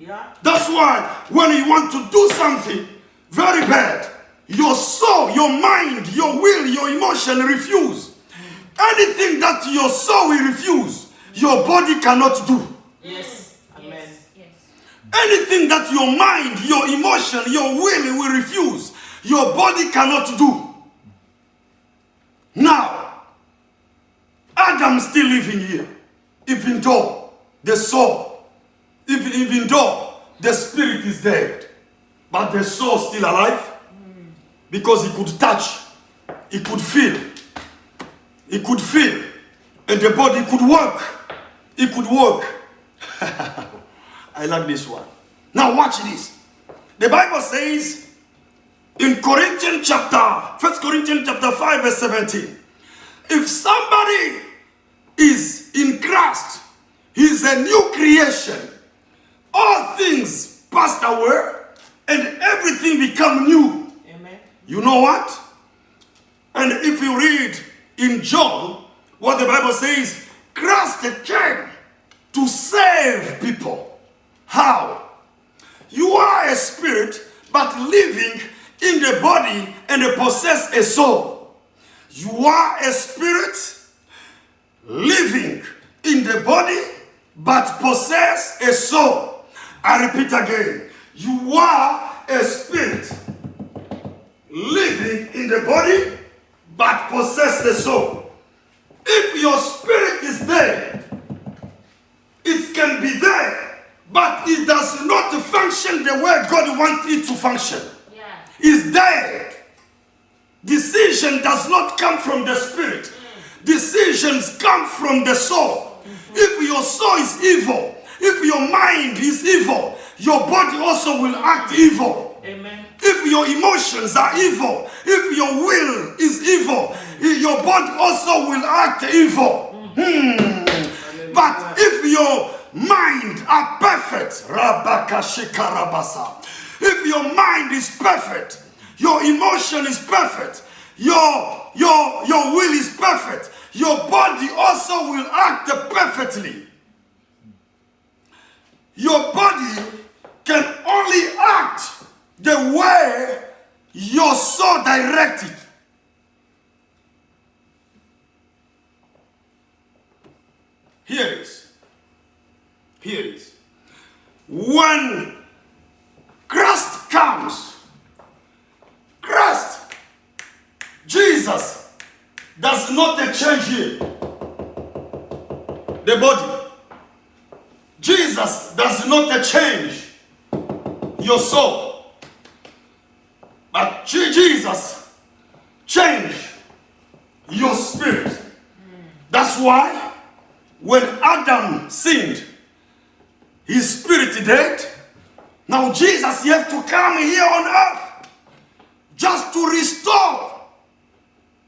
Yeah. That's why when you want to do something very bad, your soul, your mind, your will, your emotion refuse. Anything that your soul will refuse, your body cannot do. Yes. Amen. Yes. Anything that your mind, your emotion, your will refuse, your body cannot do. Now, Adam's still living here, even though the soul, even though the spirit is dead, but the soul is still alive, because he could touch, he could feel, and the body could work. It could work. I like this one. Now watch this. The Bible says in 1 Corinthians chapter 5 verse 17, if somebody is in Christ, he is a new creation. All things passed away and everything become new. Amen. You know what? And if you read in John, what the Bible says, Christ came to save people. How? You are a spirit, but living in the body and possess a soul. You are a spirit living in the body but possess a soul. I repeat again. You are a spirit living in the body but possess the soul. If your spirit is there, it can be there, but it does not function the way God wants it to function. Yeah. It's dead. Decision does not come from the spirit. Decisions come from the soul. If your soul is evil, if your mind is evil, your body also will act evil. Amen. If your emotions are evil, if your will is evil, your body also will act evil. But if your mind are perfect, if your mind is perfect, your emotion is perfect, your will is perfect, your body also will act perfectly. Your body can only act the way your soul directed. Here it is. Here it is. When Christ comes, Christ, Jesus, does not change here. The body. Jesus does not change your soul. But Jesus changed your spirit. That's why when Adam sinned, his spirit dead. Now Jesus, you have to come here on earth just to restore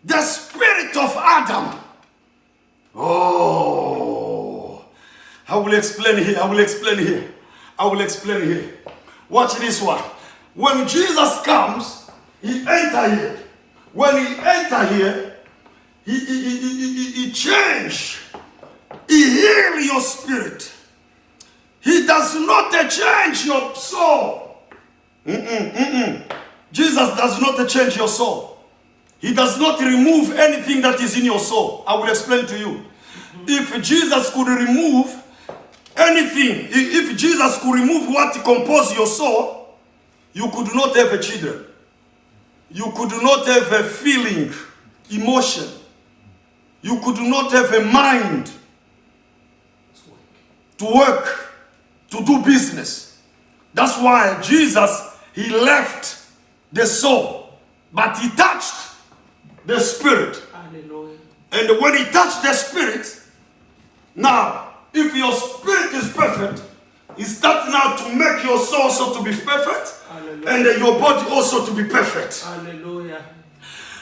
the spirit of Adam. Oh, I will explain here. I will explain here. I will explain here. Watch this one. When Jesus comes, he enter here. When he enter here, he change. He heal your spirit. He does not change your soul. Jesus does not change your soul. He does not remove anything that is in your soul. I will explain to you. If Jesus could remove anything, if Jesus could remove what composes your soul, you could not have a children. You could not have a feeling, emotion. You could not have a mind to work, to do business. That's why Jesus, he left the soul, but he touched the spirit. Hallelujah. And when he touched the spirit, now, if your spirit is perfect, he starts now to make your soul also to be perfect. Hallelujah. And your body also to be perfect. Hallelujah.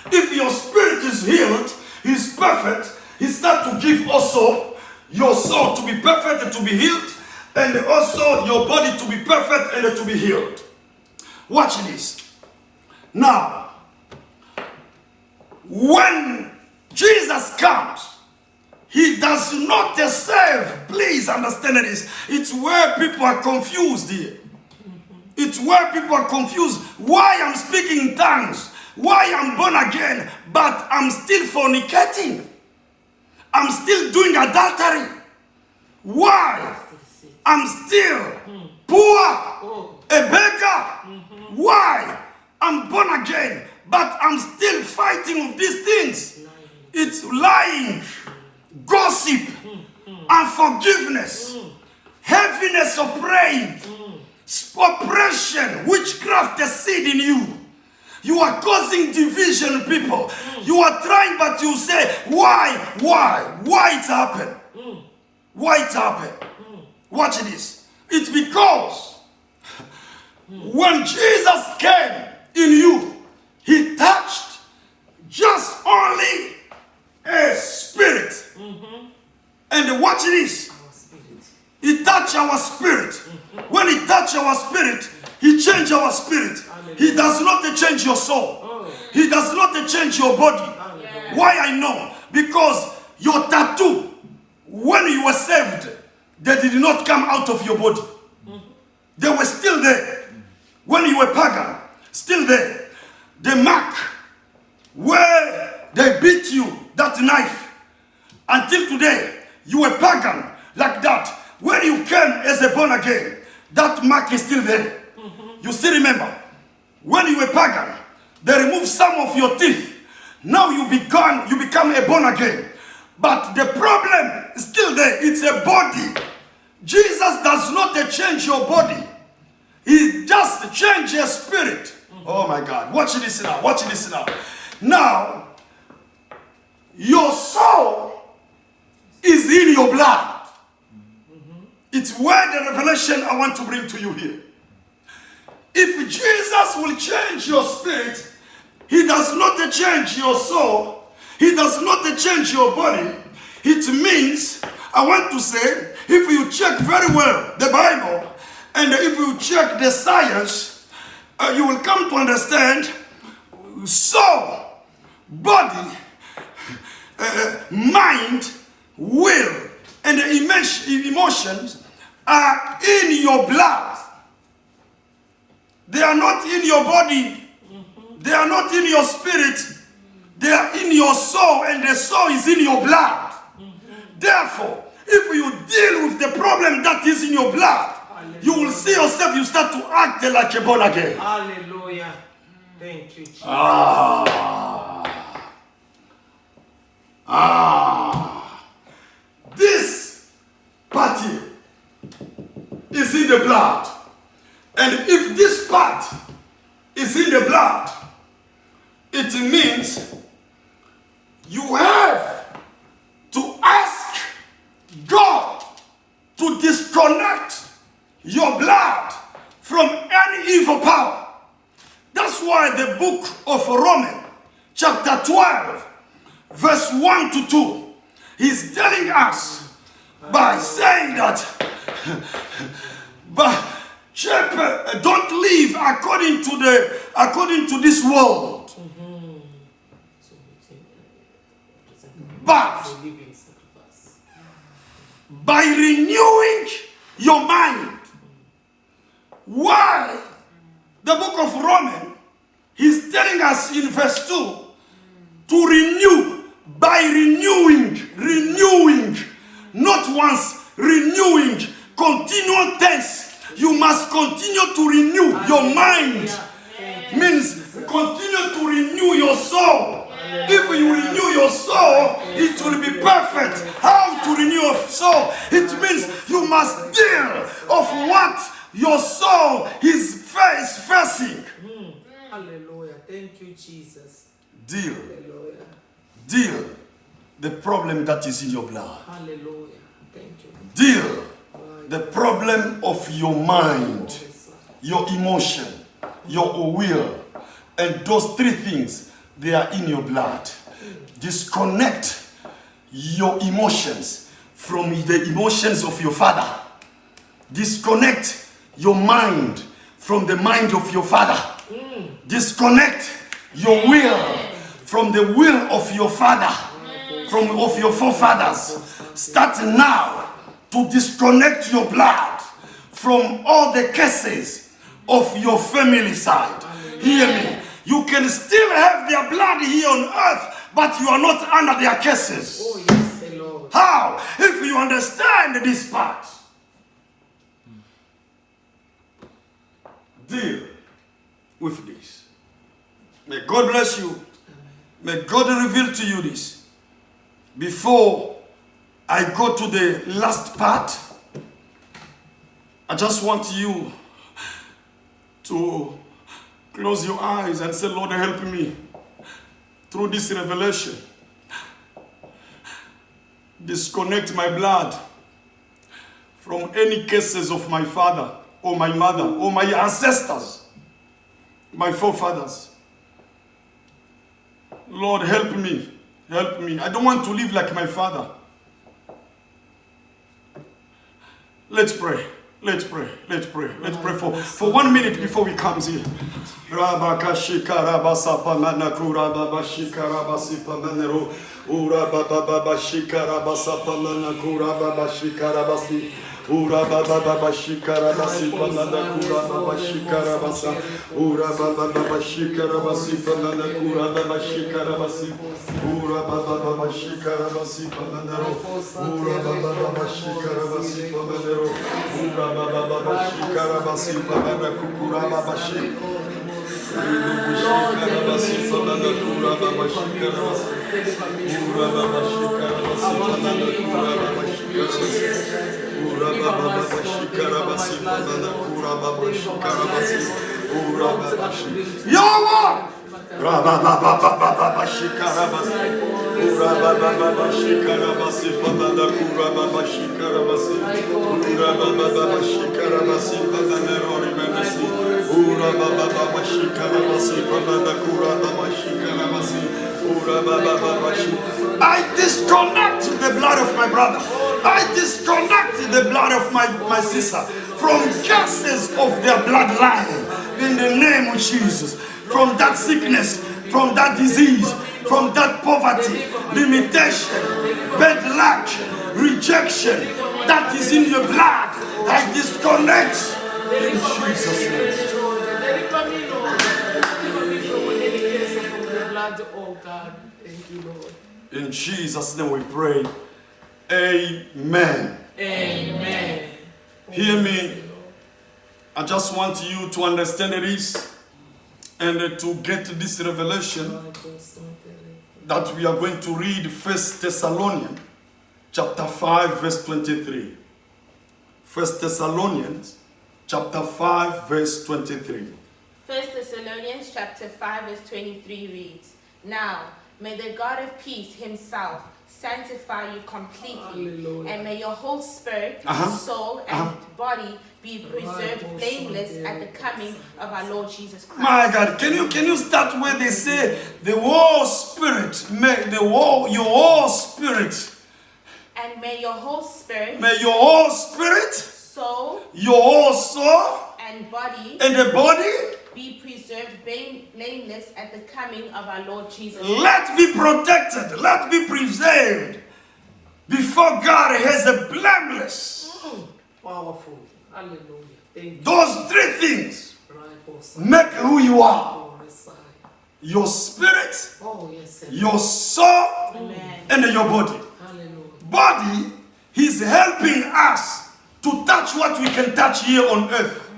If your spirit is healed, he's perfect, he starts to give also your soul to be perfect and to be healed, and also your body to be perfect and to be healed. Watch this. Now, when Jesus comes, he does not save. Please understand this. It's where people are confused here. It's where people are confused. Why I'm speaking in tongues? Why I'm born again, but I'm still fornicating? I'm still doing adultery. Why? I'm still poor, a beggar. Why? I'm born again, but I'm still fighting with these things. It's lying, gossip, unforgiveness, heaviness of praying, oppression, witchcraft, the seed in you. You are causing division, people. You are trying, but you say, why? Why it happened? Why it happened? Watch this. It's because when Jesus came in you, he touched just only a spirit. And watch this. He touched our spirit. When he touched our spirit, he changed our spirit. He does not change your soul. He does not change your body. Why I know? Because your tattoo, when you were saved, they did not come out of your body. They were still there. When you were pagan, still there. the mark where they beat you, that knife. Until today, you were pagan like that. When you came as a born again, that mark is still there. You still remember? When you were pagan, they removed some of your teeth. Now you become a born again. But the problem is still there. It's a body. Jesus does not change your body. He just changes your spirit. Oh my God. Watch this now. Watch this now. Now, your soul is in your blood. It's where the revelation I want to bring to you here. If Jesus will change your spirit, he does not change your soul. He does not change your body. It means, I want to say, if you check very well the Bible, and if you check the science, you will come to understand soul, body, mind, will, and the emotions are in your blood. They are not in your body. They are not in your spirit. They are in your soul, and the soul is in your blood. Therefore, if you deal with the problem that is in your blood, you will see yourself, you start to act like a born again. Hallelujah. Thank you, Jesus. This part here is in the blood. And if this part is in the blood, it means you have to ask God to disconnect your blood from any evil power. That's why the book of Romans, chapter 12, verse 1 to 2, he's telling us by saying that don't live according to this world, but by renewing your mind. Why? The book of Romans, he's telling us in verse 2 to renew, by renewing, not once, renewing, continual tense. You must continue to renew your mind. Means continue to renew your soul. If you renew your soul, it will be perfect. How to renew your soul? It means you must deal of what your soul is facing. Hallelujah. Thank you, Jesus. Deal. Hallelujah. Deal the problem that is in your blood. Hallelujah. Thank you. Deal the problem of your mind, your emotion, your will, and those three things, they are in your blood. Disconnect your emotions from the emotions of your father. Disconnect your mind from the mind of your father. Disconnect your will from the will of your father, of your forefathers. Start now to disconnect your blood from all the cases of your family side. Hear me. You can still have their blood here on earth, but you are not under their cases. Oh, yes, Lord. How? If you understand this part. Deal with this. May God bless you. May God reveal to you this. Before I go to the last part, I just want you to close your eyes and say, Lord, help me through this revelation. Disconnect my blood from any cases of my father or my mother or my ancestors, my forefathers. Lord, help me. Help me. I don't want to live like my father. Let's pray. Let's pray. Let's pray. Let's pray for 1 minute before we come here. Ura baba baba shikara basi panada kura baba shikara basa. Ura baba baba shikara basi panada kura baba shikara basi. Ura baba baba shikara basi panada. Ura baba baba shikara basi panada. Ura baba baba shikara basi panada kura baba shikara. Shikara basi panada kura baba shikara basi. Ura baba shikara basi panada kura baba shikara basi. Ura baba baba shikara basi panada kura baba shikara basi. Ura baba shikara. Yawa! Raba baba baba baba shikara basi. Ura baba baba shikara basi panada kura baba shikara basi. Ura baba baba shikara basi panada rori basi. Ura baba baba shikara basi panada kura baba shikara basi. I disconnect the blood of my brother. I disconnect the blood of my sister from curses of their bloodline in the name of Jesus. From that sickness, from that disease, from that poverty, limitation, bad luck, rejection that is in your blood. I disconnect in Jesus' name. Oh God, thank you, Lord. In Jesus' name we pray. Amen. Amen. Hear me. I just want you to understand this and to get this revelation that we are going to read 1 Thessalonians chapter 5 verse 23. 1 Thessalonians chapter 5 verse 23. 1 Thessalonians chapter 5 verse 23 reads, Now may the God of peace himself sanctify you completely, Hallelujah. and may your whole spirit, soul, and body be preserved blameless at the coming of our Lord Jesus Christ. My God, can you start where they say the whole spirit, your whole spirit, And may your whole spirit, soul, your whole soul, and body and the body, be preserved blameless at the coming of our Lord Jesus. Let be protected, let be preserved before God has a blameless. Powerful. Hallelujah. Thank you. Those three things Right, make who you are. oh, Messiah. Your spirit, Oh, yes, sir. your soul, Amen. and your body. Hallelujah. Body, he's helping us to touch what we can touch here on earth.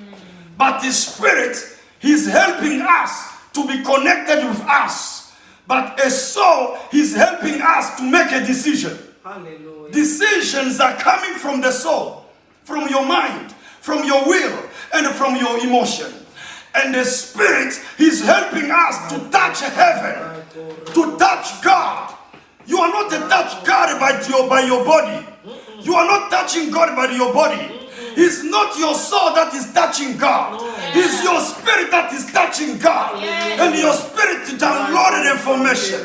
But the spirit, he's helping us to be connected with us. But a soul, he's helping us to make a decision. Hallelujah. Decisions are coming from the soul, from your mind, from your will, and from your emotion. And the spirit, he's helping us to touch heaven, to touch God. You are not to touch God by your body. You are not touching God by your body. It's not your soul that is touching God. It's your spirit that is touching God. And your spirit downloaded information.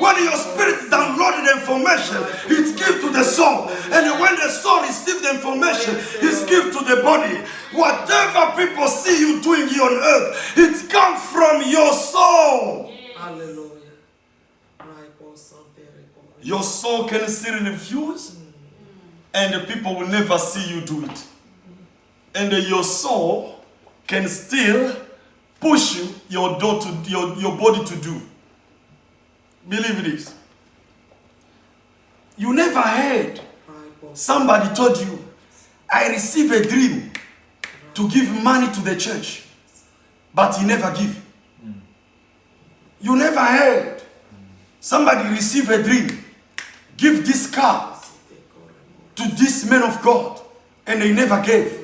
When your spirit downloaded information, it's given to the soul. And when the soul receives the information, it's given to the body. Whatever people see you doing here on earth, it comes from your soul. Hallelujah. Your soul can still refuse, and the people will never see you do it. And your soul can still push you, your body to do. Believe this. You never heard somebody told you, I received a dream to give money to the church, but he never give. You never heard somebody receive a dream, give this car to this man of God, and they never gave.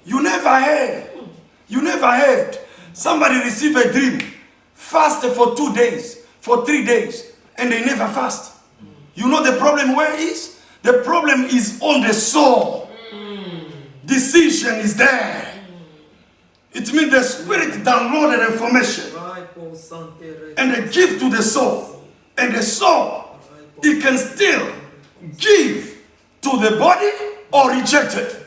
You never heard. You never heard somebody receive a dream, fast for 2 days, for 3 days, and they never fast. You know the problem where it is? The problem is on the soul. Decision is there. It means the spirit downloaded information and they give to the soul. And the soul, it can still give to the body or reject it.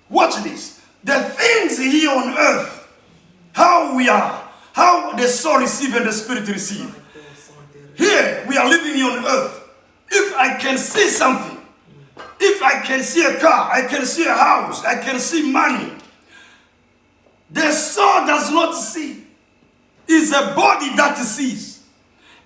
Watch this. The things here on earth, how we are, how the soul receive and the spirit receive. Here, we are living here on earth. If I can see something, if I can see a car, I can see a house, I can see money, the soul does not see. It's a body that sees.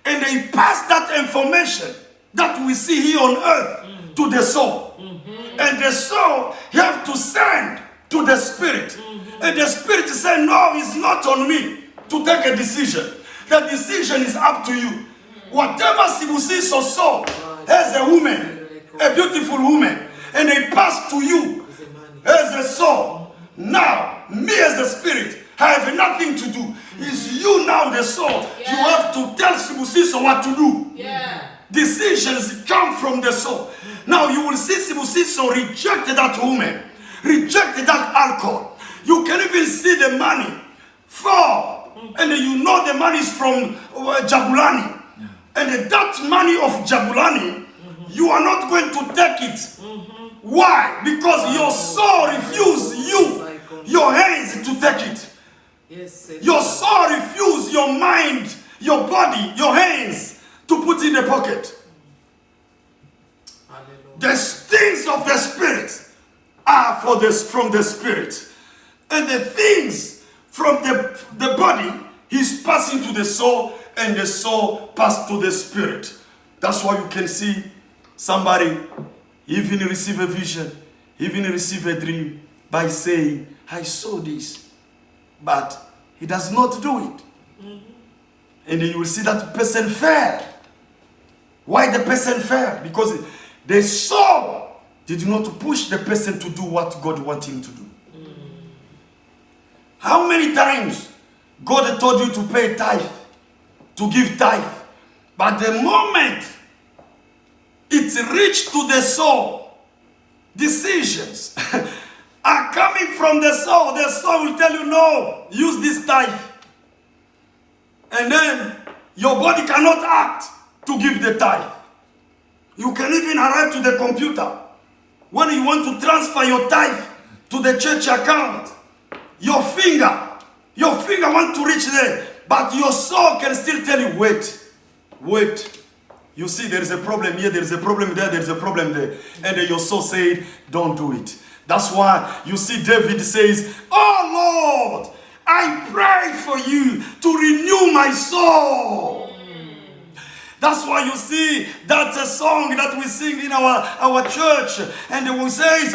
And they pass that information that we see here on earth to the soul. And the soul have to send to the spirit. And the spirit say, no, it's not on me to take a decision. The decision is up to you. Whatever you see so soul as a woman, a beautiful woman, and they pass to you as a soul. Now, me as a spirit, I have nothing to do. It's you now, the soul. You have to tell Sibusiso what to do. Decisions come from the soul. Now you will see Sibusiso reject that woman, reject that alcohol. You can even see the money fall, and you know the money is from Jabulani. And that money of Jabulani, you are not going to take it. Why? Because your soul refuses you, your hands to take it. Your soul refuses your mind, your body, your hands to put in the pocket. The things of the spirit are from the spirit. And the things from the body is passing to the soul, and the soul passes to the spirit. That's why you can see somebody even receive a vision, even receive a dream by saying, I saw this, but he does not do it. And then you will see that person fell. Why the person fell? Because the soul did not push the person to do what God wanted him to do. How many times God told you to pay tithe, to give tithe, but the moment it reached to the soul, decisions are coming from the soul. The soul will tell you, no, use this tithe. And then your body cannot act to give the tithe. You can even arrive to the computer. When you want to transfer your tithe to the church account, your finger wants to reach there, but your soul can still tell you, wait. You see, there is a problem here, there is a problem there, there is a problem there. And then your soul said, don't do it. That's why you see David says, oh Lord, I pray for you to renew my soul. That's why you see that's a song that we sing in our church, and we say,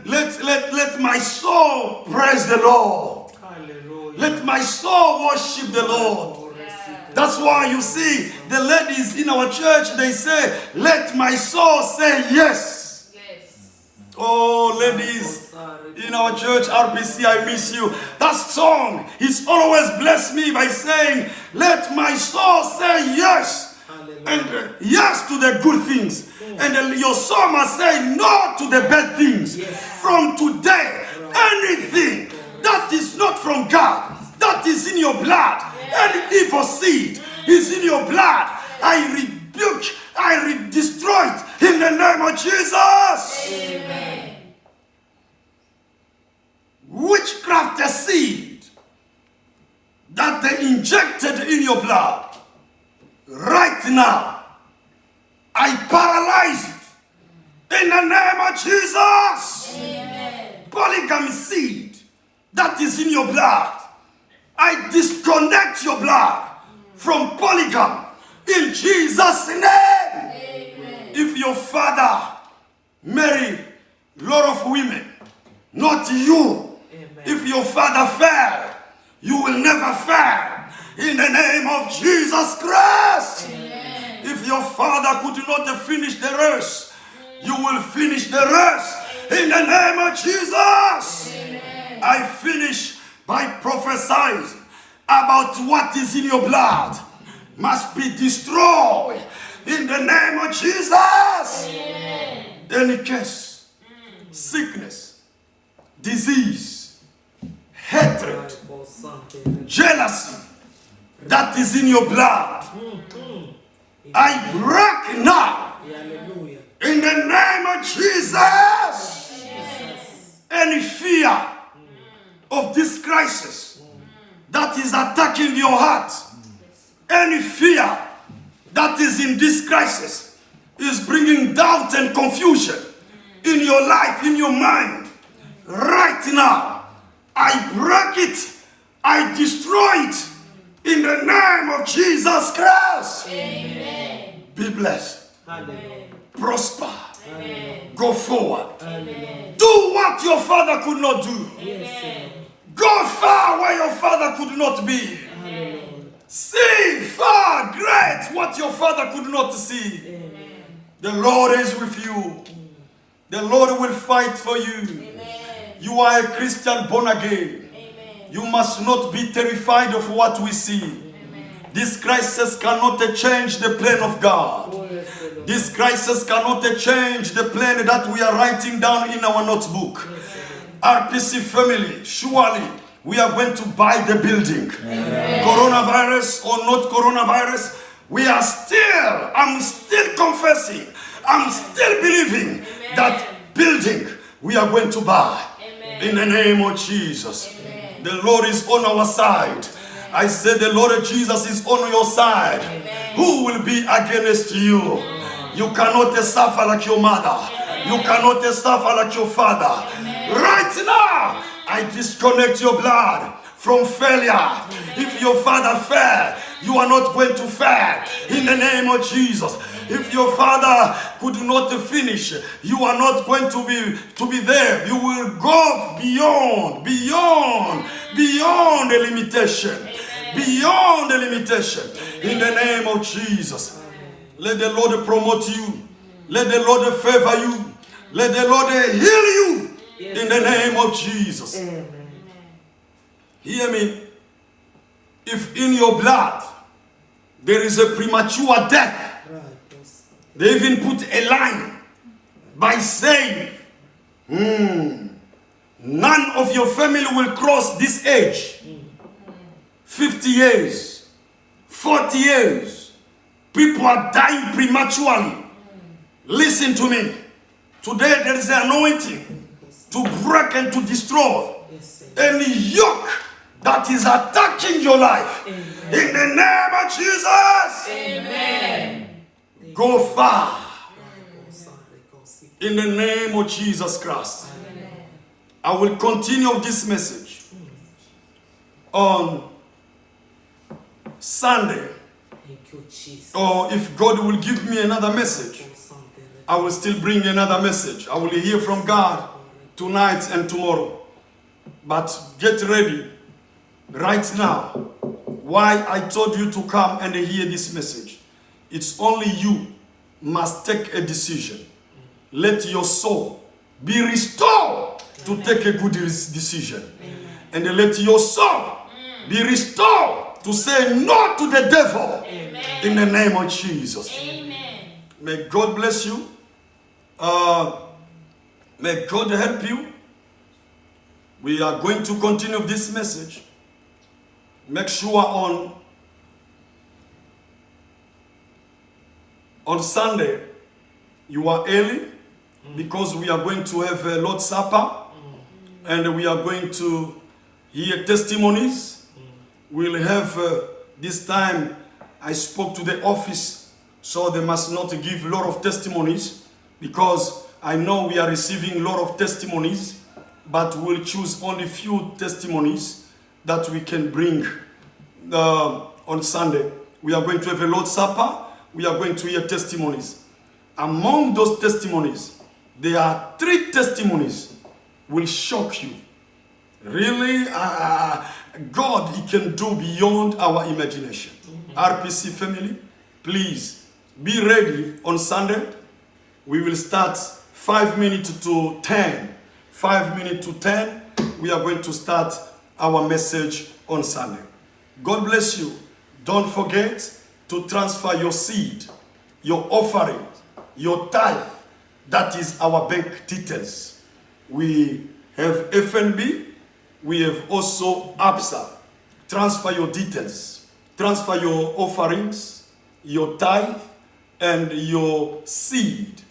let my soul praise the Lord. Hallelujah. Let my soul worship the Lord. Yeah. That's why you see the ladies in our church, they say, let my soul say yes. Yes. Oh, ladies in our church, RPC, I miss you. That song, he's always blessed me by saying, let my soul say yes. Hallelujah. And yes to the good things. And your soul must say no to the bad things. Yes. From today, anything that is not from God, that is in your blood, any evil seed is in your blood, I rebuke, I destroy it in the name of Jesus. Amen. Witchcraft seed that they injected in your blood, right now, I paralyze it in the name of Jesus. Amen. Polygamy seed that is in your blood, I disconnect your blood from polygamy in Jesus' name. Amen. If your father married a lot of women, not you. Amen. If your father fell, you will never fail. In the name of Jesus Christ. Amen. If your father could not finish the race, you will finish the race. In the name of Jesus. Amen. I finish by prophesying about what is in your blood must be destroyed. In the name of Jesus. Amen. Any curse, sickness, disease, hatred, jealousy that is in your blood, I break now in the name of Jesus. Any fear of this crisis that is attacking your heart, any fear that is in this crisis is bringing doubt and confusion in your life, in your mind, right now, I break it, I destroy it in the name of Jesus Christ. Amen. Be blessed. Hallelujah. Prosper. Amen. Go forward. Amen. Do what your father could not do. Amen. Go far where your father could not be. Hallelujah. See far great what your father could not see. Amen. The Lord is with you. The Lord will fight for you. Amen. You are a Christian born again. Amen. You must not be terrified of what we see. Amen. This crisis cannot change the plan of God. Oh, yes, Lord. This crisis cannot change the plan that we are writing down in our notebook. RPC family, surely we are going to buy the building. Coronavirus or not coronavirus, I'm still confessing, I'm still believing that building we are going to buy. Amen. In the name of Jesus. Amen. The Lord is on our side. I said the Lord Jesus is on your side. Amen. Who will be against you? You cannot suffer like your mother. You cannot suffer like your father. Right now, I disconnect your blood from failure. If your father fell, you are not going to fail. In the name of Jesus. If your father could not finish, you are not going to be there. You will go beyond the limitation. Beyond the limitation. In the name of Jesus. Let the Lord promote you. Let the Lord favor you. Let the Lord heal you. In the name of Jesus. Amen. Hear me. If in your blood there is a premature death, Right. Yes. they even put a line by saying, none of your family will cross this age. 50 years, 40 years. People are dying prematurely. Listen to me. Today there is an anointing to break and to destroy Yes, any yoke that is attacking your life. Amen. In the name of Jesus. Amen. Go far. Amen. In the name of Jesus Christ. I will continue this message on Sunday. Thank you, Jesus. Or if God will give me another message, I will still bring another message. I will hear from God tonight and tomorrow. But get ready right now. Why I told you to come and hear this message. It's only you must take a decision. Let your soul be restored to take a good decision. And let your soul be restored to say no to the devil. In the name of Jesus. Amen. May God bless you. May God help you. We are going to continue this message. Make sure on Sunday you are early because we are going to have a Lord's Supper and we are going to hear testimonies. We'll have this time I spoke to the office, so they must not give a lot of testimonies because I know we are receiving a lot of testimonies, but we'll choose only few testimonies that we can bring on Sunday. We are going to have a Lord's Supper. We are going to hear testimonies. Among those testimonies, there are 3 testimonies will shock you. Really, God, He can do beyond our imagination. RPC family, please be ready on Sunday. We will start 5 minutes to 10. 5 minutes to 10. We are going to start our message on Sunday. God bless you. Don't forget to transfer your seed, your offering, your tithe. That is our bank details. We have FNB. We have also ABSA. Transfer your details. Transfer your offerings, your tithe, and your seed.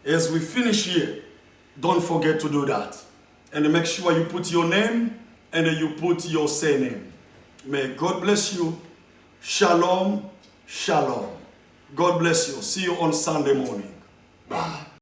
As we finish here, don't forget to do that. And make sure you put your name and you put your surname. May God bless you. Shalom, shalom. God bless you. See you on Sunday morning. Bye.